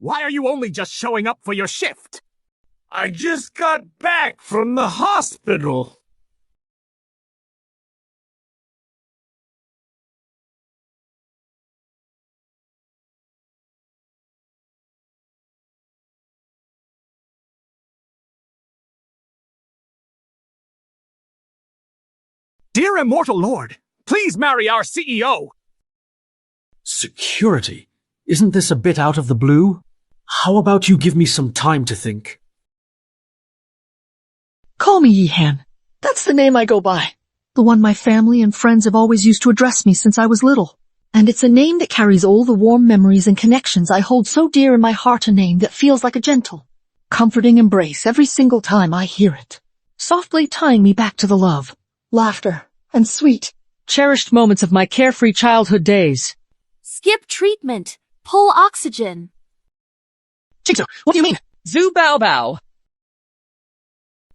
Why are you only just showing up for your shift? I just got back from the hospital. Dear immortal lord, please marry our CEO. Security? Isn't this a bit out of the blue? How about you give me some time to think? Call me Yihan. That's the name I go by. The one my family and friends have always used to address me since I was little. And it's a name that carries all the warm memories and connections I hold so dear in my heart, a name that feels like a gentle, comforting embrace every single time I hear it, softly tying me back to the love, laughter, and sweet, cherished moments of my carefree childhood days. Skip treatment. Pull oxygen. Jigsaw, what do you mean? Zoo Bao Bao.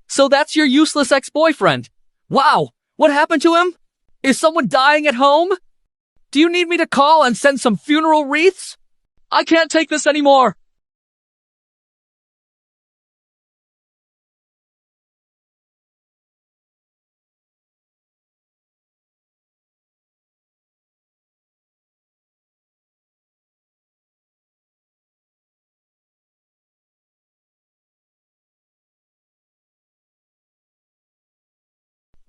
So that's your useless ex-boyfriend. Wow, what happened to him? Is someone dying at home? Do you need me to call and send some funeral wreaths? I can't take this anymore.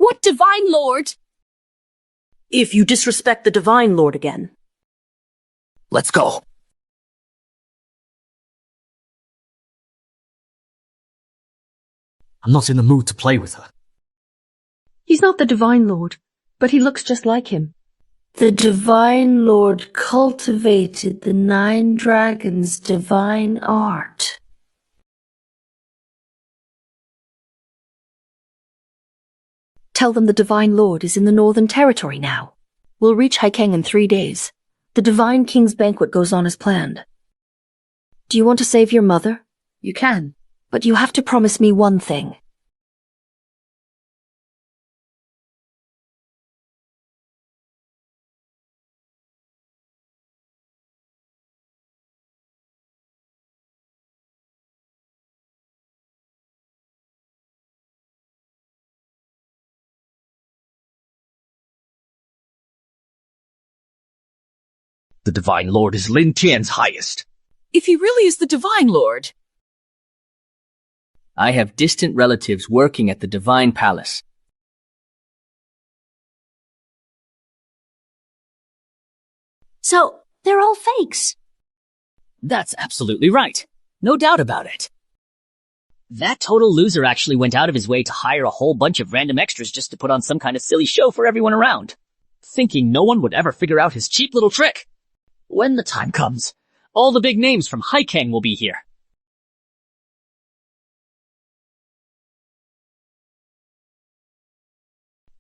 What divine lord? If you disrespect the divine lord again. Let's go. I'm not in the mood to play with her. He's not the divine lord, but he looks just like him. The divine lord cultivated the 9 dragons' divine art. Tell them the divine lord is in the Northern Territory now. We'll reach Haikeng in 3 days. The divine king's banquet goes on as planned. Do you want to save your mother? You can, but you have to promise me one thing. The Divine Lord is Lin Tian's highest. If he really is the Divine Lord. I have distant relatives working at the Divine Palace. So, they're all fakes. That's absolutely right. No doubt about it. That total loser actually went out of his way to hire a whole bunch of random extras just to put on some kind of silly show for everyone around, thinking no one would ever figure out his cheap little trick. When the time comes, all the big names from Haikeng will be here.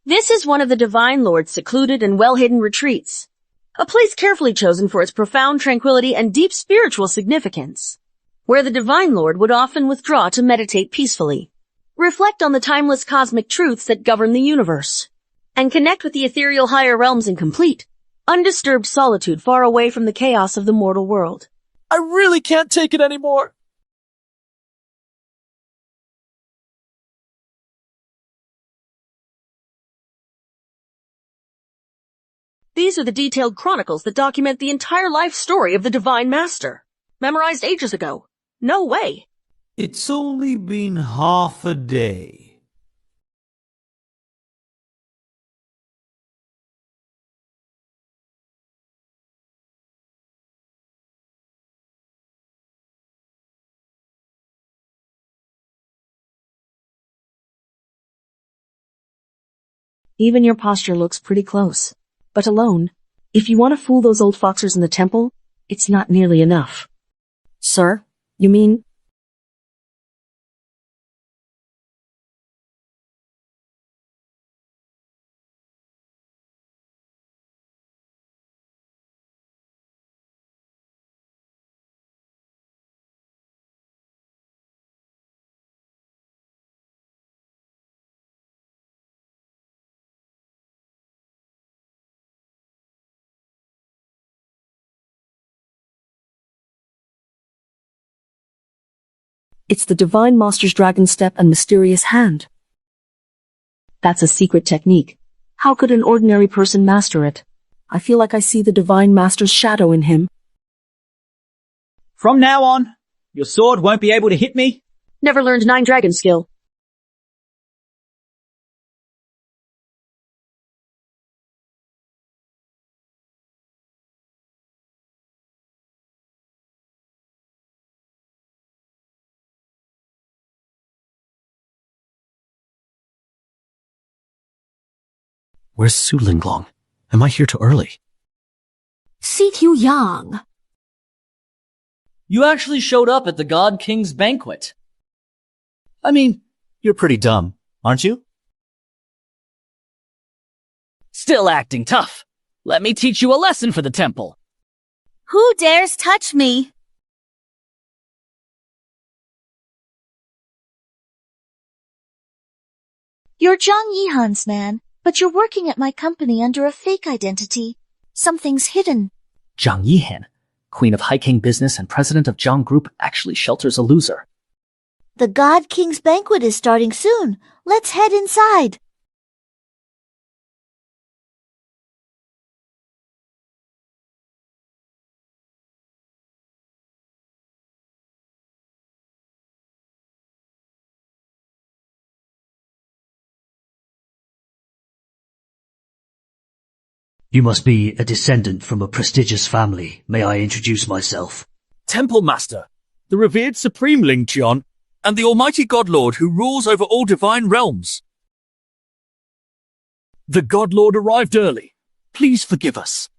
This is one of the Divine Lord's secluded and well-hidden retreats. A place carefully chosen for its profound tranquility and deep spiritual significance, where the Divine Lord would often withdraw to meditate peacefully, reflect on the timeless cosmic truths that govern the universe, and connect with the ethereal higher realms in complete, undisturbed solitude far away from the chaos of the mortal world. I really can't take it anymore. These are the detailed chronicles that document the entire life story of the Divine Master. Memorized ages ago. No way. It's only been half a day. Even your posture looks pretty close. But alone, if you want to fool those old foxers in the temple, it's not nearly enough. Sir, you mean? It's the Divine Master's dragon step and mysterious hand. That's a secret technique. How could an ordinary person master it? I feel like I see the Divine Master's shadow in him. From now on, your sword won't be able to hit me. Never learned 9 dragon skill. Where's Su Linglong? Am I here too early? See you young. You actually showed up at the God King's banquet. I mean, you're pretty dumb, aren't you? Still acting tough. Let me teach you a lesson for the temple. Who dares touch me? You're Zhang Yihan's man, but you're working at my company under a fake identity. Something's hidden. Zhang Yihan, Queen of High King Business and President of Zhang Group, actually shelters a loser. The God King's banquet is starting soon. Let's head inside. You must be a descendant from a prestigious family. May I introduce myself? Temple Master, the revered Supreme Ling Qian, and the Almighty God Lord who rules over all divine realms. The God Lord arrived early. Please forgive us.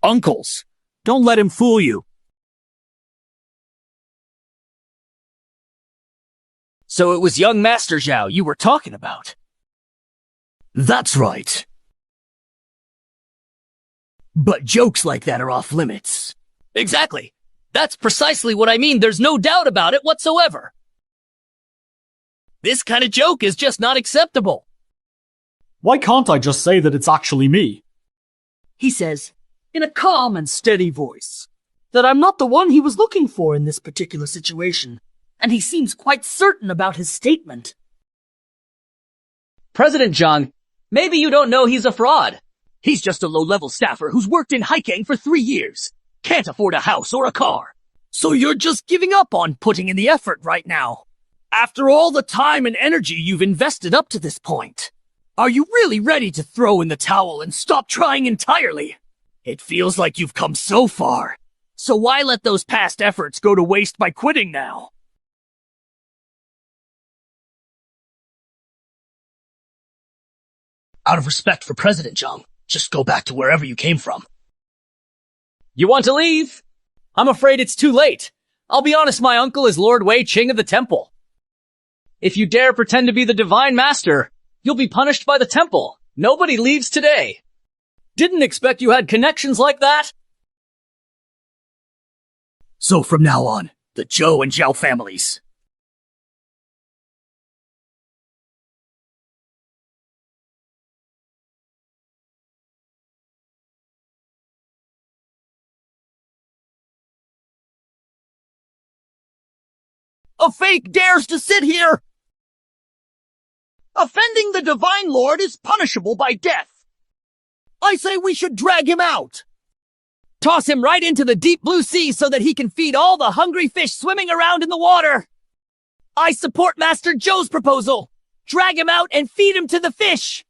Uncles, don't let him fool you. So it was young Master Zhao you were talking about. That's right. But jokes like that are off limits. Exactly. That's precisely what I mean. There's no doubt about it whatsoever. This kind of joke is just not acceptable. Why can't I just say that it's actually me? He says, in a calm and steady voice, that I'm not the one he was looking for in this particular situation, and he seems quite certain about his statement. President Zhang, maybe you don't know he's a fraud. He's just a low-level staffer who's worked in Haikang for 3 years. Can't afford a house or a car. So you're just giving up on putting in the effort right now? After all the time and energy you've invested up to this point? Are you really ready to throw in the towel and stop trying entirely? It feels like you've come so far. So why let those past efforts go to waste by quitting now? Out of respect for President Zhang, just go back to wherever you came from. You want to leave? I'm afraid it's too late. I'll be honest, my uncle is Lord Wei Qing of the temple. If you dare pretend to be the Divine Master, you'll be punished by the temple. Nobody leaves today. Didn't expect you had connections like that. So from now on, the Zhou and Zhao families. A fake dares to sit here! Offending the Divine Lord is punishable by death. I say we should drag him out. Toss him right into the deep blue sea so that he can feed all the hungry fish swimming around in the water. I support Master Zhou's proposal. Drag him out and feed him to the fish.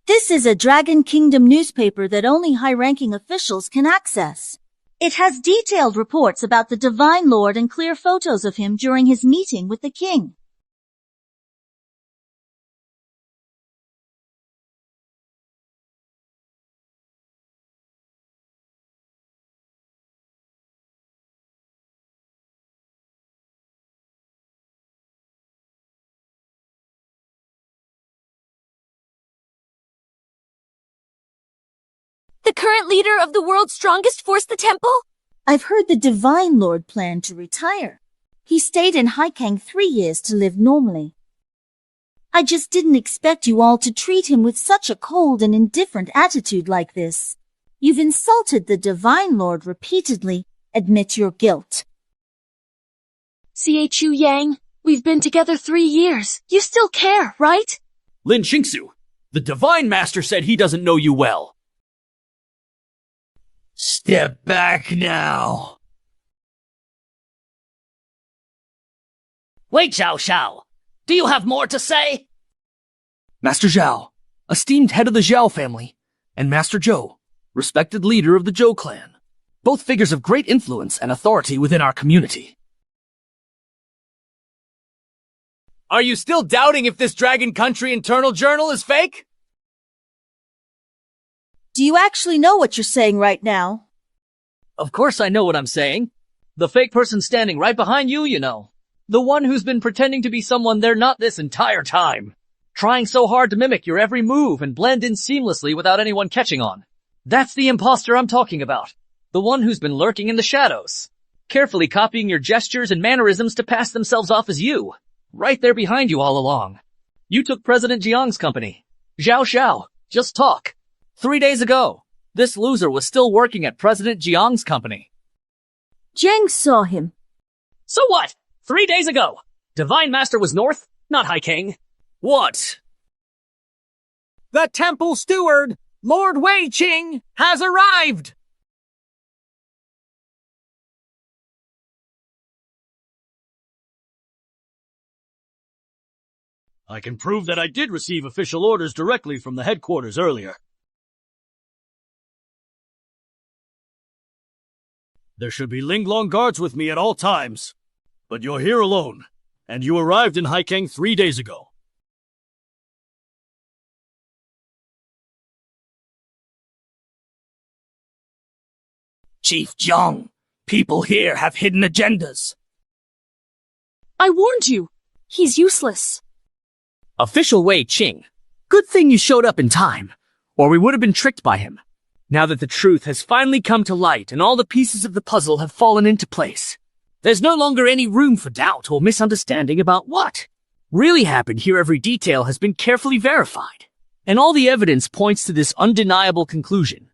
This is a Dragon Kingdom newspaper that only high-ranking officials can access. It has detailed reports about the Divine Lord and clear photos of him during his meeting with the king. The current leader of the world's strongest force, the temple? I've heard the Divine Lord planned to retire. He stayed in Haikang 3 years to live normally. I just didn't expect you all to treat him with such a cold and indifferent attitude like this. You've insulted the Divine Lord repeatedly. Admit your guilt. Chu Yang, we've been together 3 years. You still care, right? Lin Qingsu, the Divine Master said he doesn't know you well. Step back now. Wait, Zhao Xiao. Do you have more to say? Master Zhao, esteemed head of the Zhao family, and Master Zhou, respected leader of the Zhou clan, both figures of great influence and authority within our community. Are you still doubting if this Dragon Country internal journal is fake? Do you actually know what you're saying right now? Of course I know what I'm saying. The fake person standing right behind you, you know. The one who's been pretending to be someone they're not this entire time. Trying so hard to mimic your every move and blend in seamlessly without anyone catching on. That's the imposter I'm talking about. The one who's been lurking in the shadows. Carefully copying your gestures and mannerisms to pass themselves off as you. Right there behind you all along. You took President Jiang's company. Zhao Xiao, just talk. 3 days ago, this loser was still working at President Jiang's company. Jiang saw him. So what? 3 days ago. Divine Master was north, not Haikang. What? The temple steward, Lord Wei Qing, has arrived! I can prove that I did receive official orders directly from the headquarters earlier. There should be Linglong guards with me at all times. But you're here alone, and you arrived in Haikang 3 days ago. Chief Jiang, people here have hidden agendas. I warned you. He's useless. Official Wei Qing, good thing you showed up in time, or we would have been tricked by him. Now that the truth has finally come to light and all the pieces of the puzzle have fallen into place, there's no longer any room for doubt or misunderstanding about what really happened here. Every detail has been carefully verified, and all the evidence points to this undeniable conclusion.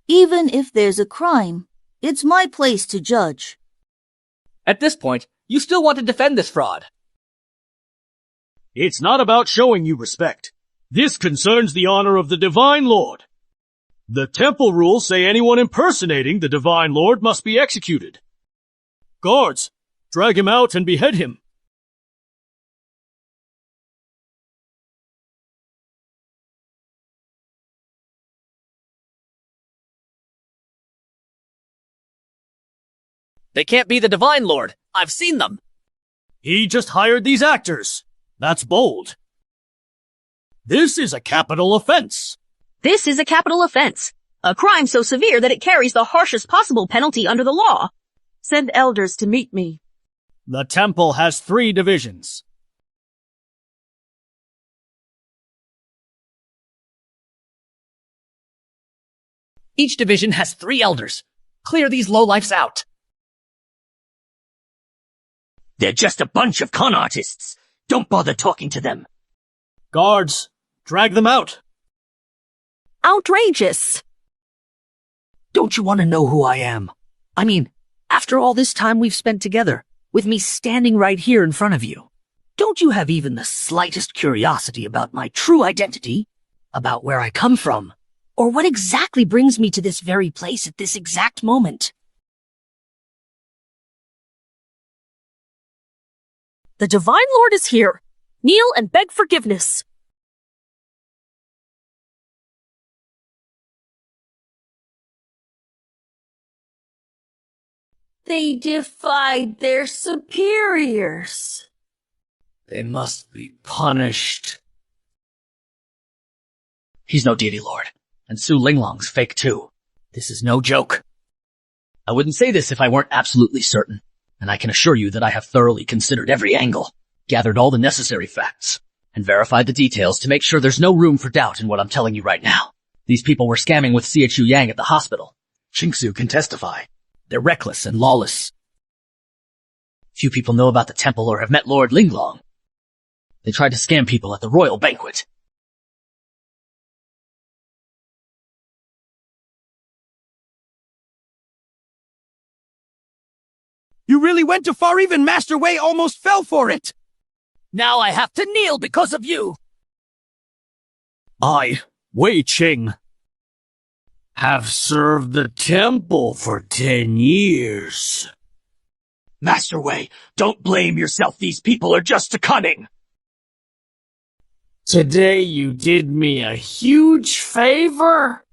Even if there's a crime, it's my place to judge. At this point, you still want to defend this fraud. It's not about showing you respect. This concerns the honor of the Divine Lord. The temple rules say anyone impersonating the Divine Lord must be executed. Guards, drag him out and behead him. They can't be the Divine Lord. I've seen them. He just hired these actors. That's bold. This is a capital offense. This is a capital offense. A crime so severe that it carries the harshest possible penalty under the law. Send elders to meet me. The temple has 3 divisions. Each division has 3 elders. Clear these lowlifes out. They're just a bunch of con artists. Don't bother talking to them. Guards, drag them out. Outrageous. Don't you want to know who I am? I mean, after all this time we've spent together, with me standing right here in front of you, don't you have even the slightest curiosity about my true identity? About where I come from? Or what exactly brings me to this very place at this exact moment? The Divine Lord is here. Kneel and beg forgiveness. They defied their superiors. They must be punished. He's no deity lord, and Su Linglong's fake too. This is no joke. I wouldn't say this if I weren't absolutely certain, and I can assure you that I have thoroughly considered every angle, gathered all the necessary facts, and verified the details to make sure there's no room for doubt in what I'm telling you right now. These people were scamming with CHU Yang at the hospital. Qingsu can testify. They're reckless and lawless. Few people know about the temple or have met Lord Linglong. They tried to scam people at the royal banquet. You really went too far, even Master Wei almost fell for it! Now I have to kneel because of you! I, Wei Qing, have served the temple for 10 years. Master Wei, don't blame yourself. These people are just cunning. Today you did me a huge favor.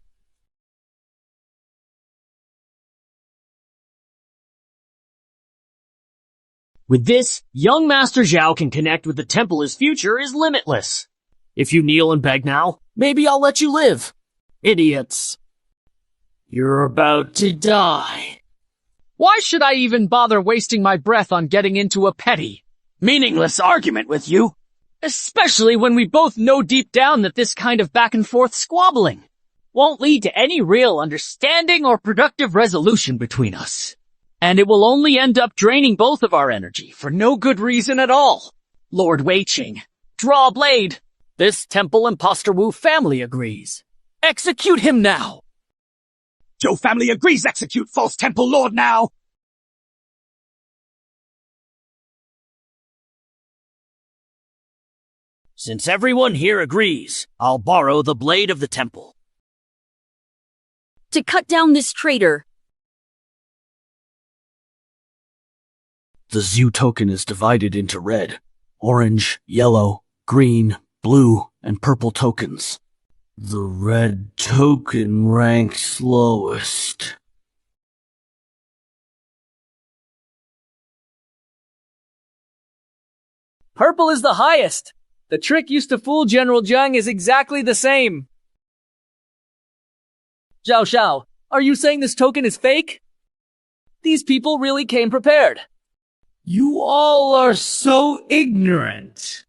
With this, young Master Zhao can connect with the temple. His future is limitless. If you kneel and beg now, maybe I'll let you live. Idiots. You're about to die. Why should I even bother wasting my breath on getting into a petty, meaningless argument with you? Especially when we both know deep down that this kind of back-and-forth squabbling won't lead to any real understanding or productive resolution between us. And it will only end up draining both of our energy for no good reason at all. Lord Wei Qing, draw a blade. This Temple Imposter Wu family agrees. Execute him now! Zhou family agrees. Execute false temple lord now! Since everyone here agrees, I'll borrow the blade of the temple. To cut down this traitor. The Zhu token is divided into red, orange, yellow, green, blue, and purple tokens. The red token ranks lowest. Purple is the highest. The trick used to fool General Zhang is exactly the same. Zhao Xiao, are you saying this token is fake? These people really came prepared. You all are so ignorant.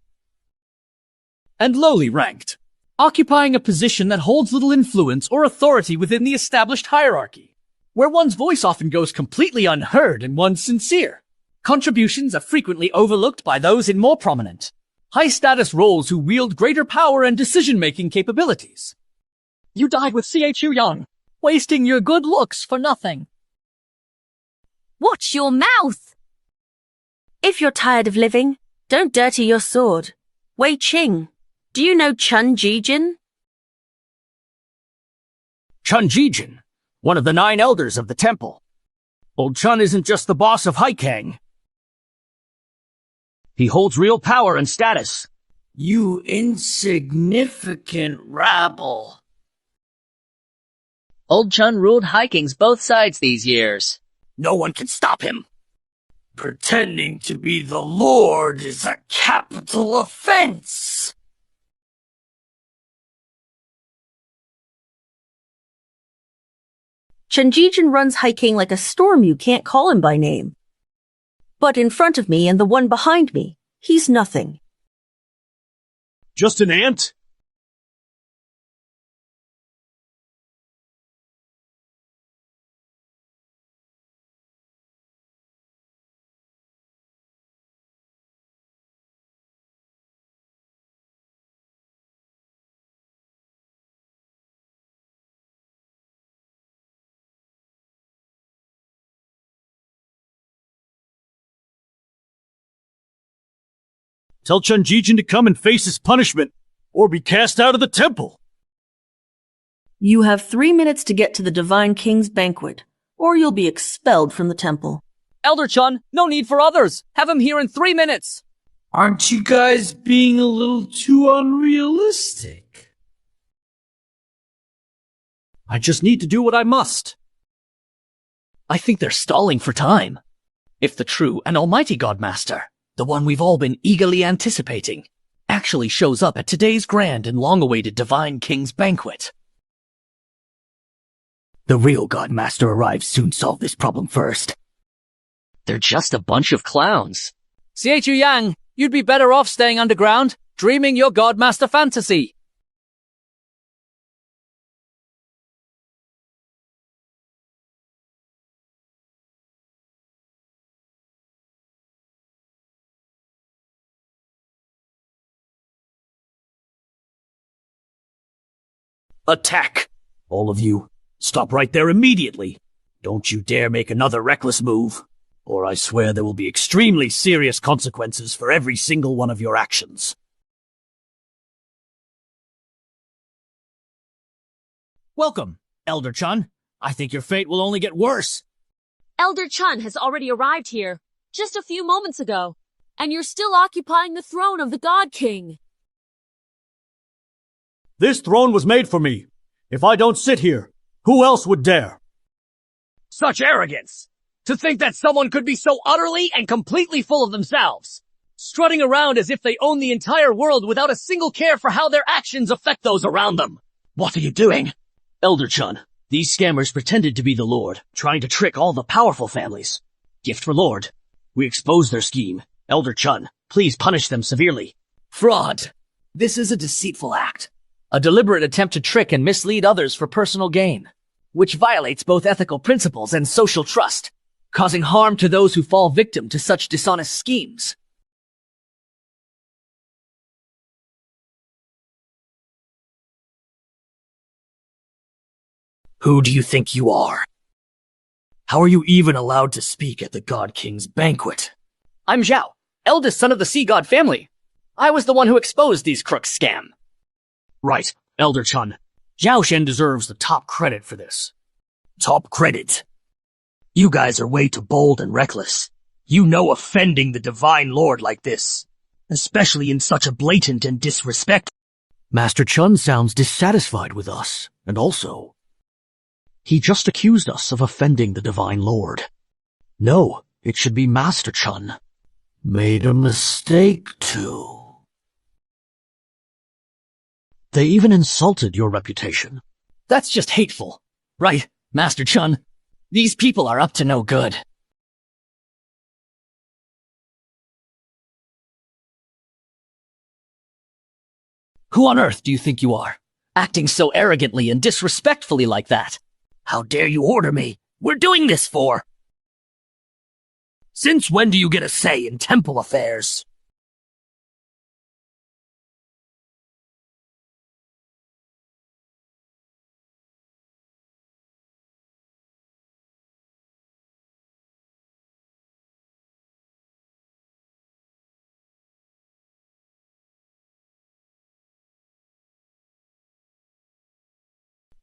And lowly ranked, occupying a position that holds little influence or authority within the established hierarchy, where one's voice often goes completely unheard and one's sincere. Contributions are frequently overlooked by those in more prominent, high-status roles who wield greater power and decision-making capabilities. You died with CHU Yang, wasting your good looks for nothing. Watch your mouth! If you're tired of living, don't dirty your sword. Wei Qing, do you know Chun Jijin? Chun Jijin, one of the 9 elders of the temple. Old Chun isn't just the boss of Haikang. He holds real power and status. You insignificant rabble. Old Chun ruled Haiking's both sides these years. No one can stop him. Pretending to be the Lord is a capital offense. Chun Jijin runs Haiking like a storm. You can't call him by name. But in front of me and the one behind me, he's nothing. Just an ant? Tell Chun Jijin to come and face his punishment, or be cast out of the temple. You have 3 minutes to get to the Divine King's banquet, or you'll be expelled from the temple. Elder Chun, no need for others. Have him here in 3 minutes. Aren't you guys being a little too unrealistic? I just need to do what I must. I think they're stalling for time. If the true and almighty Godmaster, the one we've all been eagerly anticipating, actually shows up at today's grand and long-awaited Divine King's banquet, the real Godmaster arrives soon. Solve this problem first. They're just a bunch of clowns. CHU Yang, you'd be better off staying underground, dreaming your Godmaster fantasy. Attack! All of you, stop right there immediately. Don't you dare make another reckless move, or I swear there will be extremely serious consequences for every single one of your actions. Welcome, Elder Chun. I think your fate will only get worse. Elder Chun has already arrived here, just a few moments ago, and you're still occupying the throne of the God King. This throne was made for me. If I don't sit here, who else would dare? Such arrogance! To think that someone could be so utterly and completely full of themselves, strutting around as if they own the entire world without a single care for how their actions affect those around them. What are you doing? Elder Chun, these scammers pretended to be the Lord, trying to trick all the powerful families. Gift for Lord. We exposed their scheme. Elder Chun, please punish them severely. Fraud. This is a deceitful act. A deliberate attempt to trick and mislead others for personal gain, which violates both ethical principles and social trust, causing harm to those who fall victim to such dishonest schemes. Who do you think you are? How are you even allowed to speak at the God King's banquet? I'm Zhao, eldest son of the Sea God family. I was the one who exposed these crooks' scam. Right, Elder Chun. Zhao Shen deserves the top credit for this. Top credit? You guys are way too bold and reckless. You know offending the Divine Lord like this, especially in such a blatant and disrespectful. Master Chun sounds dissatisfied with us, and also... He just accused us of offending the Divine Lord. No, it should be Master Chun. Made a mistake, too. They even insulted your reputation. That's just hateful. Right, Master Chun? These people are up to no good. Who on earth do you think you are? Acting so arrogantly and disrespectfully like that? How dare you order me? We're doing this for. Since when do you get a say in temple affairs?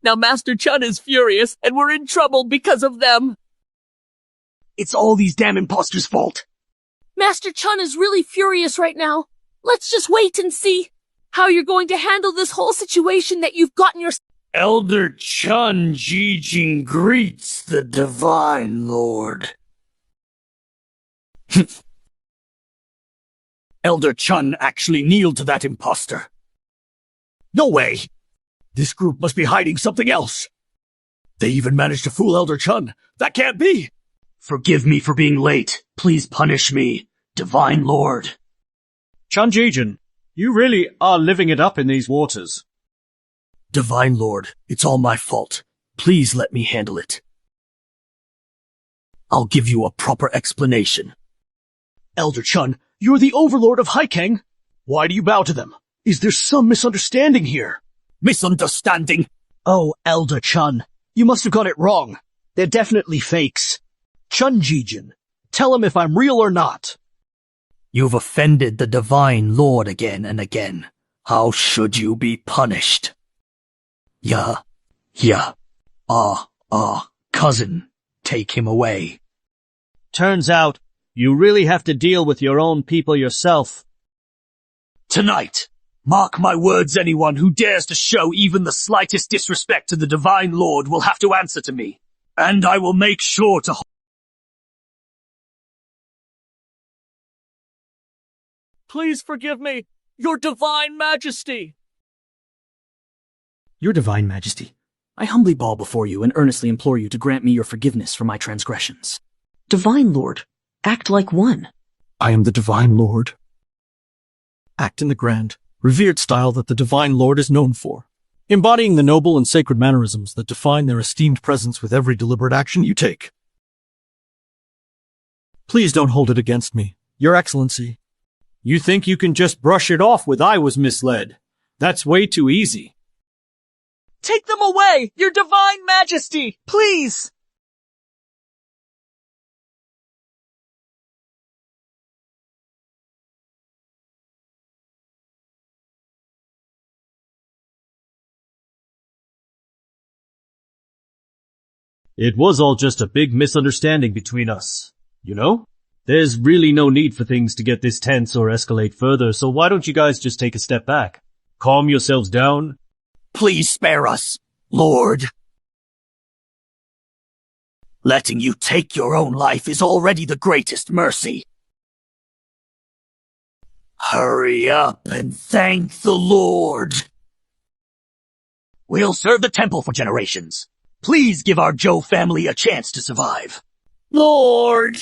Now Master Chun is furious, and we're in trouble because of them. It's all these damn imposters' fault. Master Chun is really furious right now. Let's just wait and see how you're going to handle this whole situation that you've gotten yourself. Elder Chun Jijing greets the Divine Lord. Elder Chun actually kneeled to that imposter. No way! This group must be hiding something else. They even managed to fool Elder Chun. That can't be! Forgive me for being late. Please punish me, Divine Lord. Chun Jijin, you really are living it up in these waters. Divine Lord, it's all my fault. Please let me handle it. I'll give you a proper explanation. Elder Chun, you're the overlord of Haikeng. Why do you bow to them? Is there some misunderstanding here? Misunderstanding? Oh, Elder Chun, you must have got it wrong. They're definitely fakes. Chun Jijin, tell him if I'm real or not. You've offended the Divine Lord again and again. How should you be punished? Yeah. Cousin, take him away. Turns out, you really have to deal with your own people yourself. Tonight, mark my words, anyone who dares to show even the slightest disrespect to the Divine Lord will have to answer to me, and I will make sure to... Please forgive me, Your Divine Majesty! Your Divine Majesty, I humbly bow before you and earnestly implore you to grant me your forgiveness for my transgressions. Divine Lord, act like one. I am the Divine Lord. Act in the grand, revered style that the Divine Lord is known for, embodying the noble and sacred mannerisms that define their esteemed presence with every deliberate action you take. Please don't hold it against me, Your Excellency. You think you can just brush it off with "I was misled"? That's way too easy. Take them away, your divine majesty, please! It was all just a big misunderstanding between us, you know? There's really no need for things to get this tense or escalate further, so why don't you guys just take a step back? Calm yourselves down. Please spare us, Lord. Letting you take your own life is already the greatest mercy. Hurry up and thank the Lord. We'll serve the temple for generations. Please give our Joe family a chance to survive. Lord!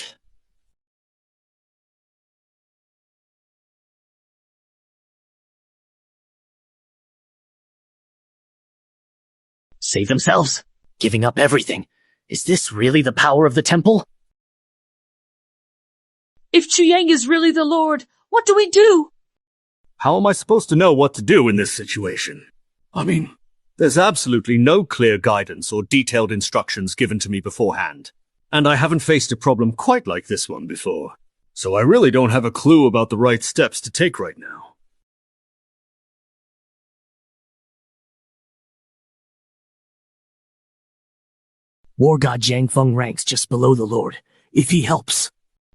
Save themselves? Giving up everything? Is this really the power of the temple? If Chiang is really the Lord, what do we do? How am I supposed to know what to do in this situation? I mean, there's absolutely no clear guidance or detailed instructions given to me beforehand. And I haven't faced a problem quite like this one before. So I really don't have a clue about the right steps to take right now. War God Jiang Feng ranks just below the Lord. If he helps,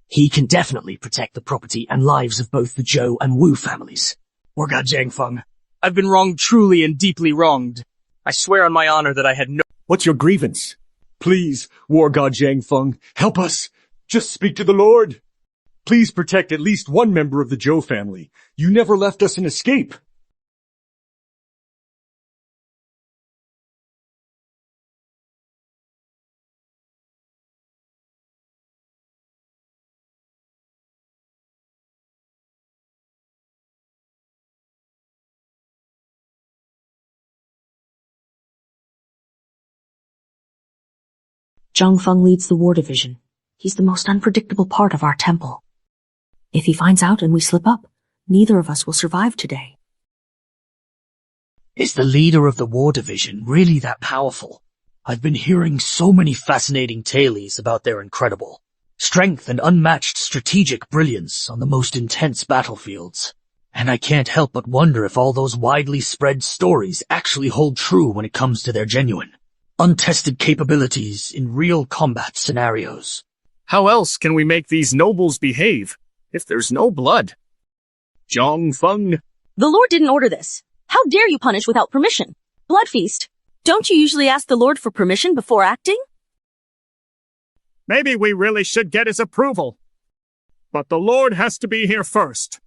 he can definitely protect the property and lives of both the Zhou and Wu families. War God Jiang Feng, I've been wronged truly and deeply wronged. I swear on my honor that I had no— What's your grievance? Please, War God Jiang Feng, help us. Just speak to the Lord. Please protect at least one member of the Zhou family. You never left us an escape. Zhang Feng leads the war division. He's the most unpredictable part of our temple. If he finds out and we slip up, neither of us will survive today. Is the leader of the war division really that powerful? I've been hearing so many fascinating tales about their incredible strength and unmatched strategic brilliance on the most intense battlefields. And I can't help but wonder if all those widely spread stories actually hold true when it comes to their genuine, untested capabilities in real combat scenarios. How else can we make these nobles behave if there's no blood? Zhang Feng. The Lord didn't order this. How dare you punish without permission? Blood feast. Don't you usually ask the Lord for permission before acting? Maybe we really should get his approval. But the Lord has to be here first.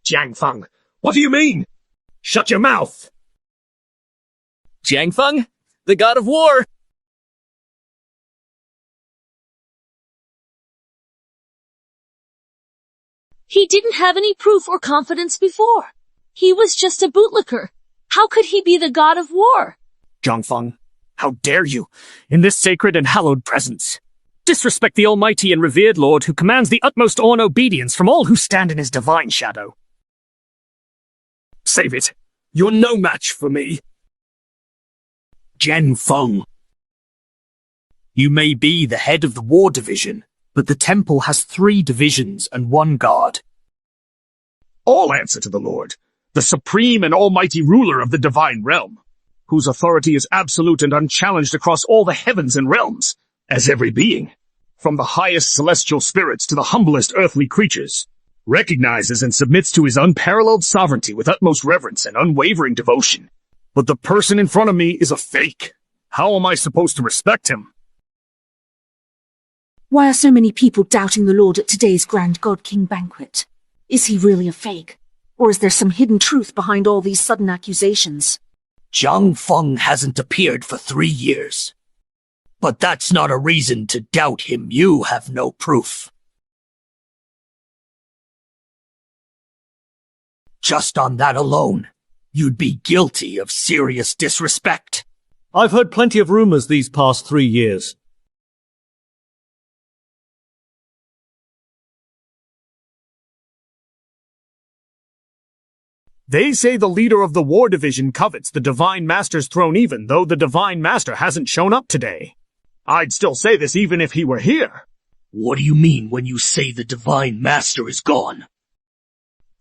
Jiang Feng, what do you mean? Shut your mouth! Jiang Feng, the god of war! He didn't have any proof or confidence before. He was just a bootlicker. How could he be the god of war? Zhang Feng, how dare you, in this sacred and hallowed presence, disrespect the almighty and revered Lord who commands the utmost awe and obedience from all who stand in his divine shadow. Save it. You're no match for me. Jiang Feng. You may be the head of the war division, but the temple has 3 divisions and 1 guard. All answer to the Lord, the supreme and almighty ruler of the divine realm, whose authority is absolute and unchallenged across all the heavens and realms, as every being, from the highest celestial spirits to the humblest earthly creatures, recognizes and submits to his unparalleled sovereignty with utmost reverence and unwavering devotion. But the person in front of me is a fake. How am I supposed to respect him? Why are so many people doubting the Lord at today's Grand God King banquet? Is he really a fake? Or is there some hidden truth behind all these sudden accusations? Zhang Feng hasn't appeared for 3 years. But that's not a reason to doubt him. You have no proof. Just on that alone, you'd be guilty of serious disrespect. I've heard plenty of rumors these past 3 years. They say the leader of the war division covets the Divine Master's throne even though the Divine Master hasn't shown up today. I'd still say this even if he were here. What do you mean when you say the Divine Master is gone?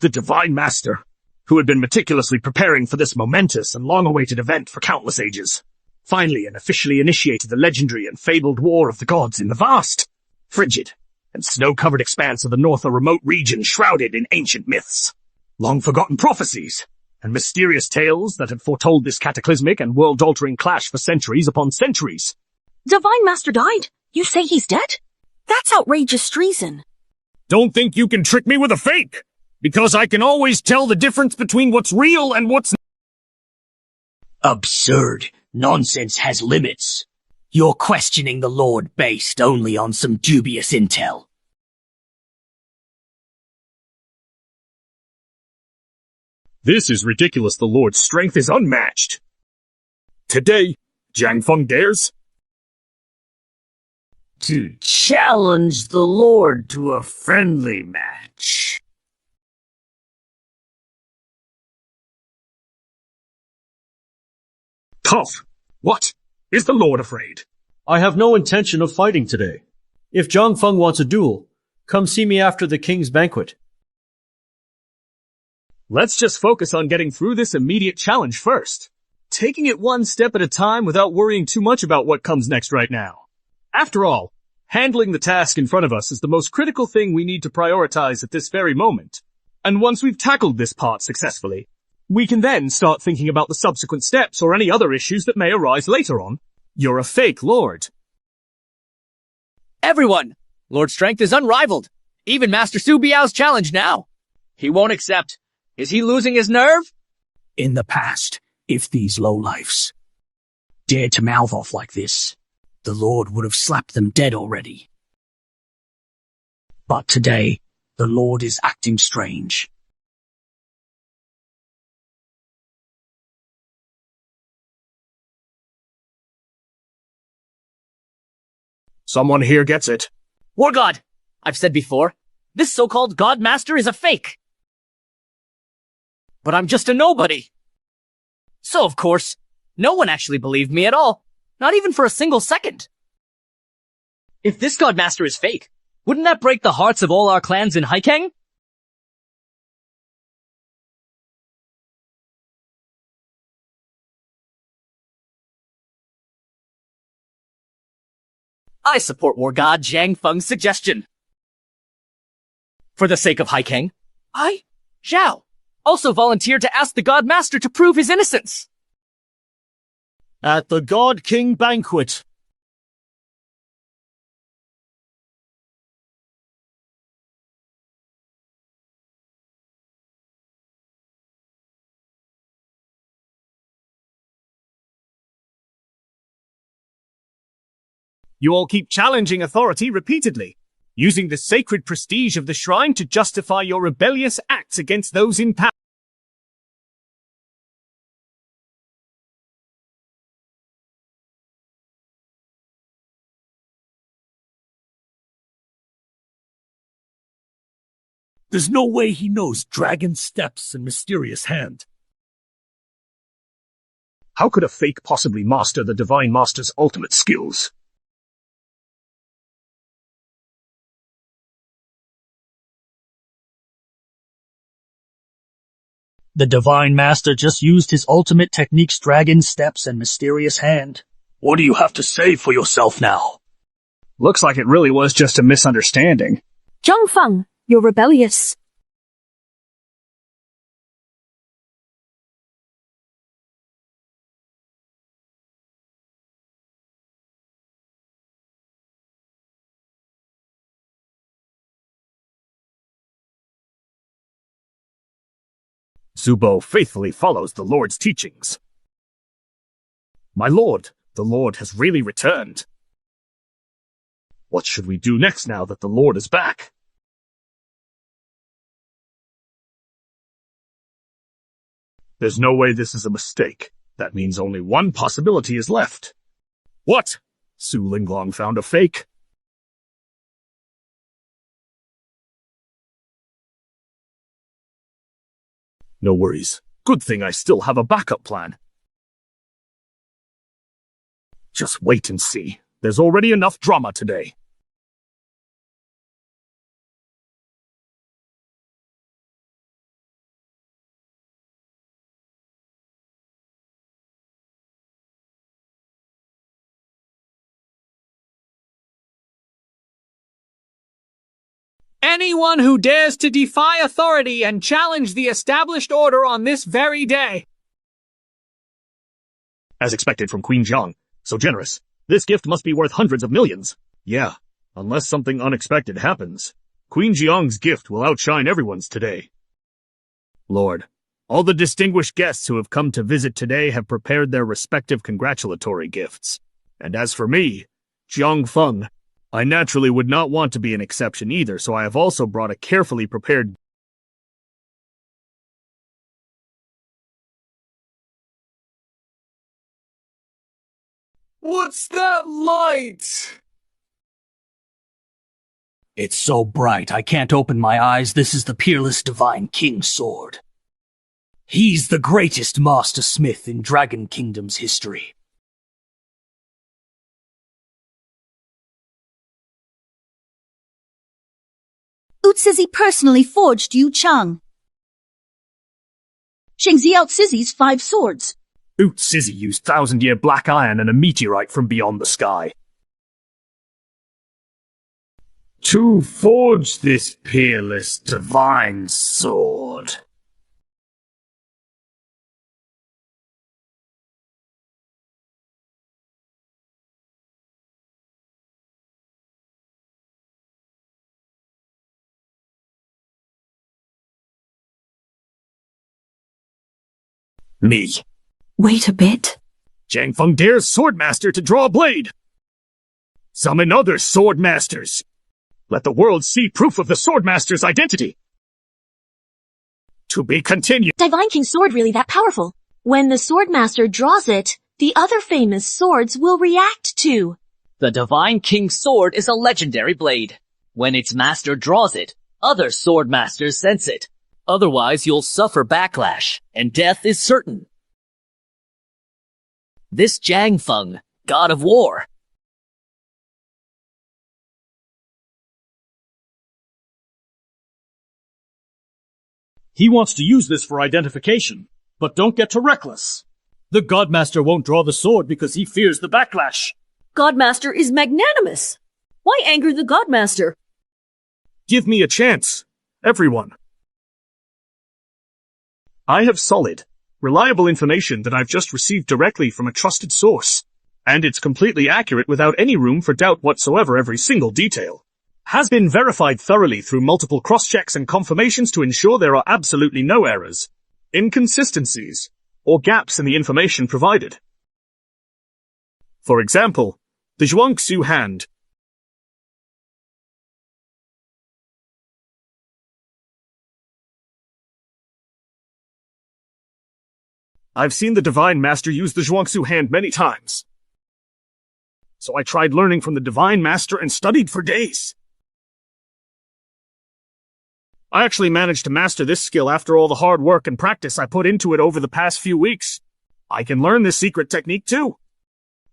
The Divine Master, who had been meticulously preparing for this momentous and long-awaited event for countless ages, finally and officially initiated the legendary and fabled war of the gods in the vast, frigid, and snow-covered expanse of the north, a remote region shrouded in ancient myths, long-forgotten prophecies, and mysterious tales that had foretold this cataclysmic and world-altering clash for centuries upon centuries. Divine Master died? You say he's dead? That's outrageous treason. Don't think you can trick me with a fake, because I can always tell the difference between what's real and what's absurd. Nonsense has limits. You're questioning the Lord based only on some dubious intel. This is ridiculous. The Lord's strength is unmatched. Today, Jiang Feng dares to challenge the Lord to a friendly match. Tough. What? Is the Lord afraid? I have no intention of fighting today. If Jiang Feng wants a duel, come see me after the king's banquet. Let's just focus on getting through this immediate challenge first. Taking it one step at a time without worrying too much about what comes next right now. After all, handling the task in front of us is the most critical thing we need to prioritize at this very moment. And once we've tackled this part successfully, we can then start thinking about the subsequent steps or any other issues that may arise later on. You're a fake lord. Everyone! Lord Strength is unrivaled. Even Master Su Biao's challenge now. He won't accept. Is he losing his nerve? In the past, if these lowlifes dared to mouth off like this, the Lord would have slapped them dead already. But today, the Lord is acting strange. Someone here gets it. War God! I've said before, this so-called God Master is a fake. But I'm just a nobody. So, of course, no one actually believed me at all. Not even for a single second. If this God Master is fake, wouldn't that break the hearts of all our clans in Haikeng? I support War God Jiang Feng's suggestion. For the sake of Haikeng, I, Zhao, also volunteered to ask the God Master to prove his innocence. At the God King banquet. You all keep challenging authority repeatedly, using the sacred prestige of the shrine to justify your rebellious acts against those in power. There's no way he knows dragon steps and mysterious hand. How could a fake possibly master the Divine Master's ultimate skills? The Divine Master just used his ultimate techniques, dragon steps and mysterious hand. What do you have to say for yourself now? Looks like it really was just a misunderstanding. Jiang Feng, you're rebellious. Zubo faithfully follows the Lord's teachings. My lord, the Lord has really returned. What should we do next now that the Lord is back? There's no way this is a mistake. That means only one possibility is left. What? Su Linglong found a fake? No worries. Good thing I still have a backup plan. Just wait and see. There's already enough drama today. Anyone who dares to defy authority and challenge the established order on this very day. As expected from Queen Jiang. So generous. This gift must be worth hundreds of millions. Yeah, unless something unexpected happens. Queen Jiang's gift will outshine everyone's today. Lord, all the distinguished guests who have come to visit today have prepared their respective congratulatory gifts. And as for me, Jiang Feng, I naturally would not want to be an exception either, so I have also brought a carefully prepared... What's that light? It's so bright I can't open my eyes. This is the peerless Divine King's sword. He's the greatest master smith in Dragon Kingdom's history. Utsizzy personally forged Yu Chang. Shengzi outsizzies 5 swords. Utsizzy used 1,000-year black iron and a meteorite from beyond the sky. To forge this peerless divine sword. Me. Wait a bit. Jiang Feng dares Swordmaster to draw a blade. Summon other Swordmasters. Let the world see proof of the Swordmaster's identity. To be continued. Divine King's sword really that powerful? When the Swordmaster draws it, the other famous swords will react to. The Divine King's sword is a legendary blade. When its master draws it, other sword masters sense it. Otherwise, you'll suffer backlash, and death is certain. This Jiang Feng, god of war. He wants to use this for identification, but don't get too reckless. The Godmaster won't draw the sword because he fears the backlash. Godmaster is magnanimous. Why anger the Godmaster? Give me a chance, everyone. I have solid, reliable information that I've just received directly from a trusted source, and it's completely accurate without any room for doubt whatsoever. Every single detail has been verified thoroughly through multiple cross-checks and confirmations to ensure there are absolutely no errors, inconsistencies, or gaps in the information provided. For example, the Zhuangzi hand. I've seen the Divine Master use the Zhuangzi hand many times. So I tried learning from the Divine Master and studied for days. I actually managed to master this skill after all the hard work and practice I put into it over the past few weeks. I can learn this secret technique too.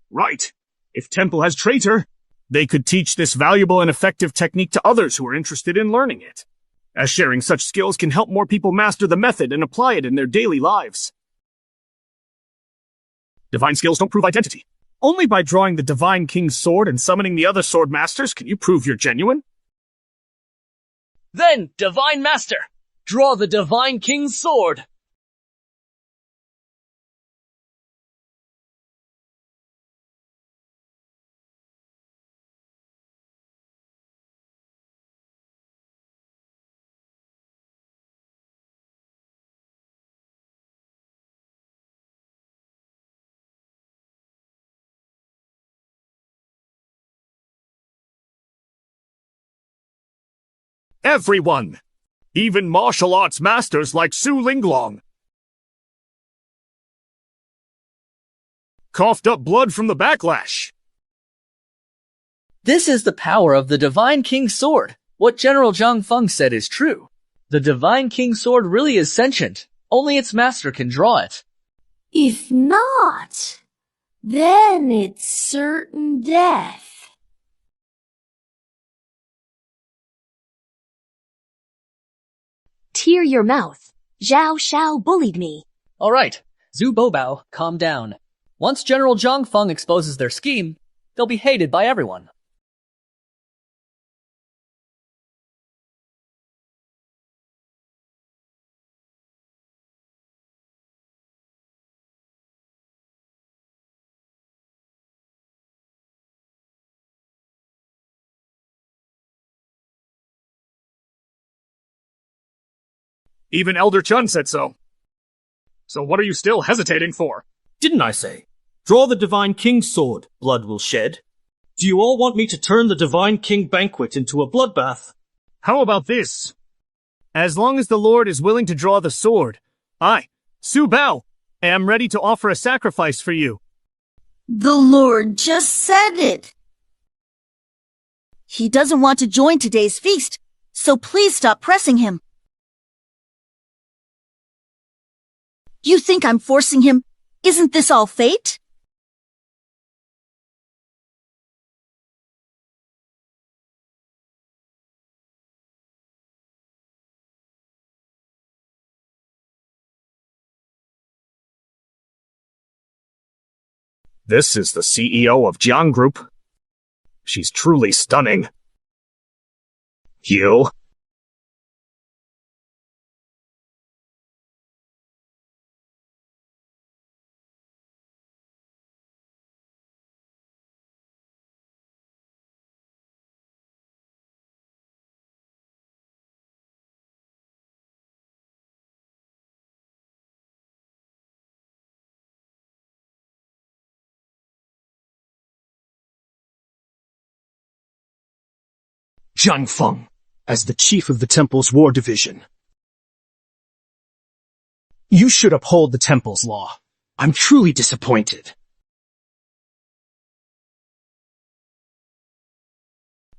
Right. If Temple has traitor, they could teach this valuable and effective technique to others who are interested in learning it, as sharing such skills can help more people master the method and apply it in their daily lives. Divine skills don't prove identity. Only by drawing the Divine King's sword and summoning the other sword masters can you prove you're genuine. Then, Divine Master, draw the Divine King's sword. Everyone! Even martial arts masters like Su Linglong coughed up blood from the backlash. This is the power of the Divine King's sword. What General Jiang Feng said is true. The Divine King's sword really is sentient. Only its master can draw it. If not, then it's certain death. Tear your mouth. Zhao Shao bullied me. Alright, Zhu Boubao, calm down. Once General Zhang Feng exposes their scheme, they'll be hated by everyone. Even Elder Chun said so. So what are you still hesitating for? Didn't I say? Draw the Divine King's sword, blood will shed. Do you all want me to turn the Divine King banquet into a bloodbath? How about this? As long as the Lord is willing to draw the sword, I, Su Bao, am ready to offer a sacrifice for you. The Lord just said it. He doesn't want to join today's feast, so please stop pressing him. You think I'm forcing him? Isn't this all fate? This is the CEO of Jiang Group. She's truly stunning. You? Zhang Feng, as the chief of the temple's war division. You should uphold the temple's law. I'm truly disappointed.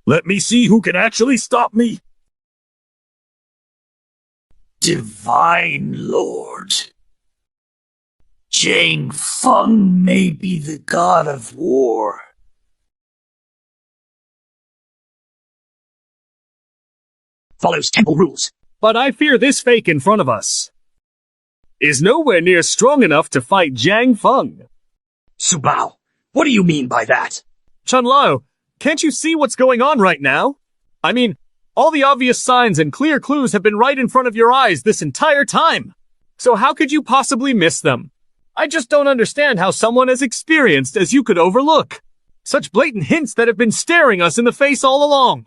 Let me see who can actually stop me. Divine Lord. Zhang Feng may be the god of war. Follows temple rules. But I fear this fake in front of us is nowhere near strong enough to fight Zhang Feng. Su Bao, what do you mean by that? Chun Lao, can't you see what's going on right now? I mean, all the obvious signs and clear clues have been right in front of your eyes this entire time. So how could you possibly miss them? I just don't understand how someone as experienced as you could overlook such blatant hints that have been staring us in the face all along.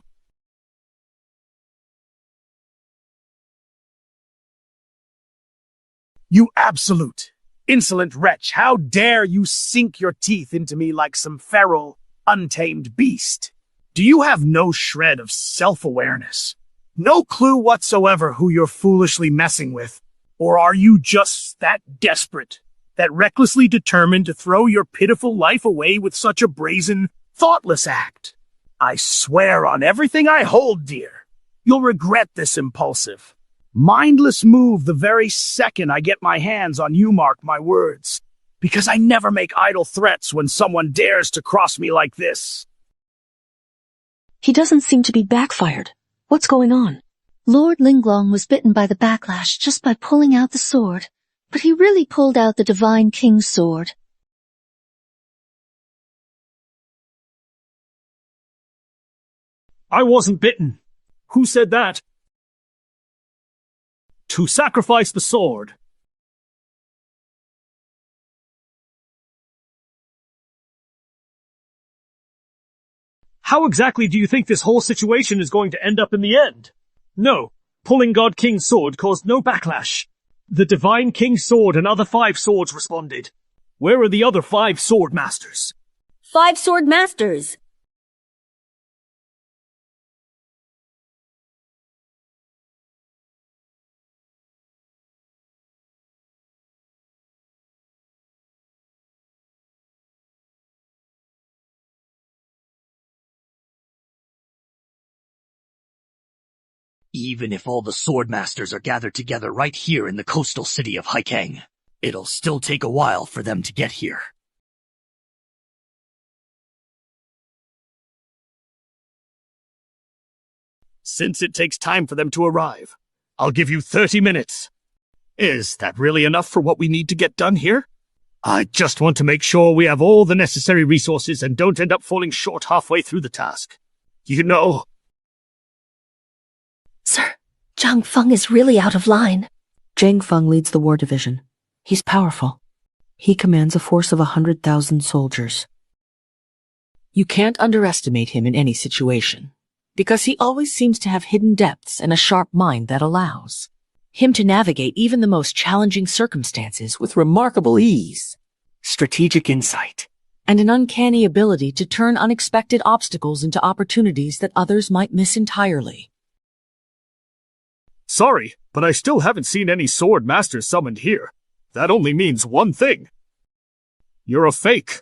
You absolute, insolent wretch, how dare you sink your teeth into me like some feral, untamed beast? Do you have no shred of self-awareness? No clue whatsoever who you're foolishly messing with? Or are you just that desperate, that recklessly determined to throw your pitiful life away with such a brazen, thoughtless act? I swear on everything I hold dear, you'll regret this impulsive, mindless move the very second I get my hands on you, mark my words, because I never make idle threats when someone dares to cross me like this. He doesn't seem to be backfired. What's going on? Lord Linglong was bitten by the backlash just by pulling out the sword, but he really pulled out the Divine King's sword. I wasn't bitten. Who said that? To sacrifice the sword. How exactly do you think this whole situation is going to end up in the end? No, pulling God King's sword caused no backlash. The Divine King's sword and other 5 swords responded. Where are the other 5 sword masters? 5 sword masters. Even if all the swordmasters are gathered together right here in the coastal city of Haikang, it'll still take a while for them to get here. Since it takes time for them to arrive, I'll give you 30 minutes. Is that really enough for what we need to get done here? I just want to make sure we have all the necessary resources and don't end up falling short halfway through the task. You know... Sir, Zhang Feng is really out of line. Zhang Feng leads the war division. He's powerful. He commands a force of 100,000 soldiers. You can't underestimate him in any situation, because he always seems to have hidden depths and a sharp mind that allows him to navigate even the most challenging circumstances with remarkable ease, Strategic insight. and an uncanny ability to turn unexpected obstacles into opportunities that others might miss entirely. Sorry, but I still haven't seen any sword masters summoned here. That only means one thing. You're a fake.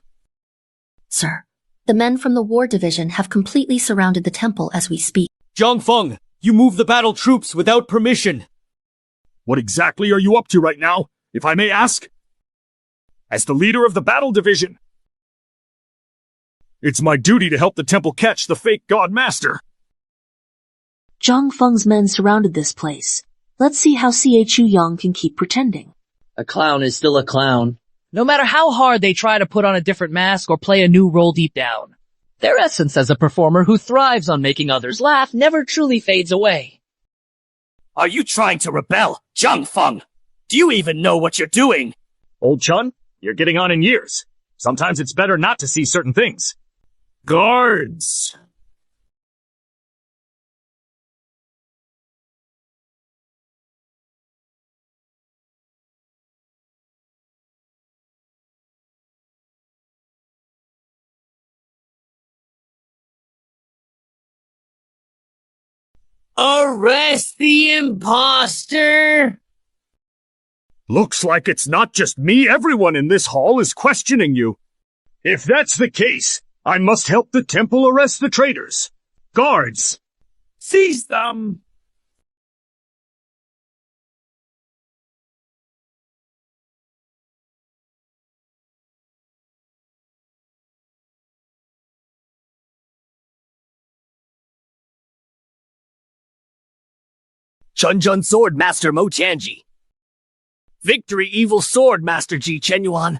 Sir, the men from the war division have completely surrounded the temple as we speak. Zhang Feng, you move the battle troops without permission. What exactly are you up to right now, if I may ask? As the leader of the battle division, it's my duty to help the temple catch the fake god master. Zhang Feng's men surrounded this place. Let's see how Chu Yang can keep pretending. A clown is still a clown, no matter how hard they try to put on a different mask or play a new role deep down. Their essence as a performer who thrives on making others laugh never truly fades away. Are you trying to rebel, Zhang Feng? Do you even know what you're doing? Old Chun, you're getting on in years. Sometimes it's better not to see certain things. Guards! Arrest the imposter! Looks like it's not just me. Everyone in this hall is questioning you. If that's the case, I must help the temple arrest the traitors. Guards! Seize them! Chun Sword Master Mo Chanji. Victory Evil Sword Master Ji Chenyuan.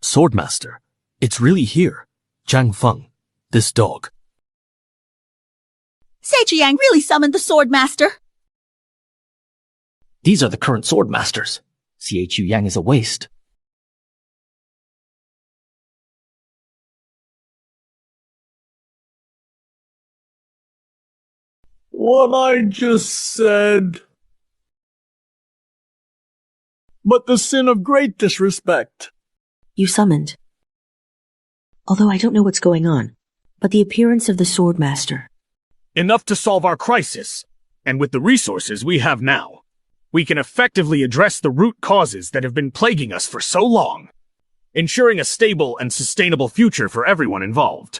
Swordmaster, it's really here. Zhang Feng, this dog. Chu Yang really summoned the Swordmaster. These are the current swordmasters. Chu Yang is a waste. What I just said. But the sin of great disrespect. You summoned. Although I don't know what's going on, but the appearance of the Swordmaster. Enough to solve our crisis. And with the resources we have now, we can effectively address the root causes that have been plaguing us for so long, ensuring a stable and sustainable future for everyone involved.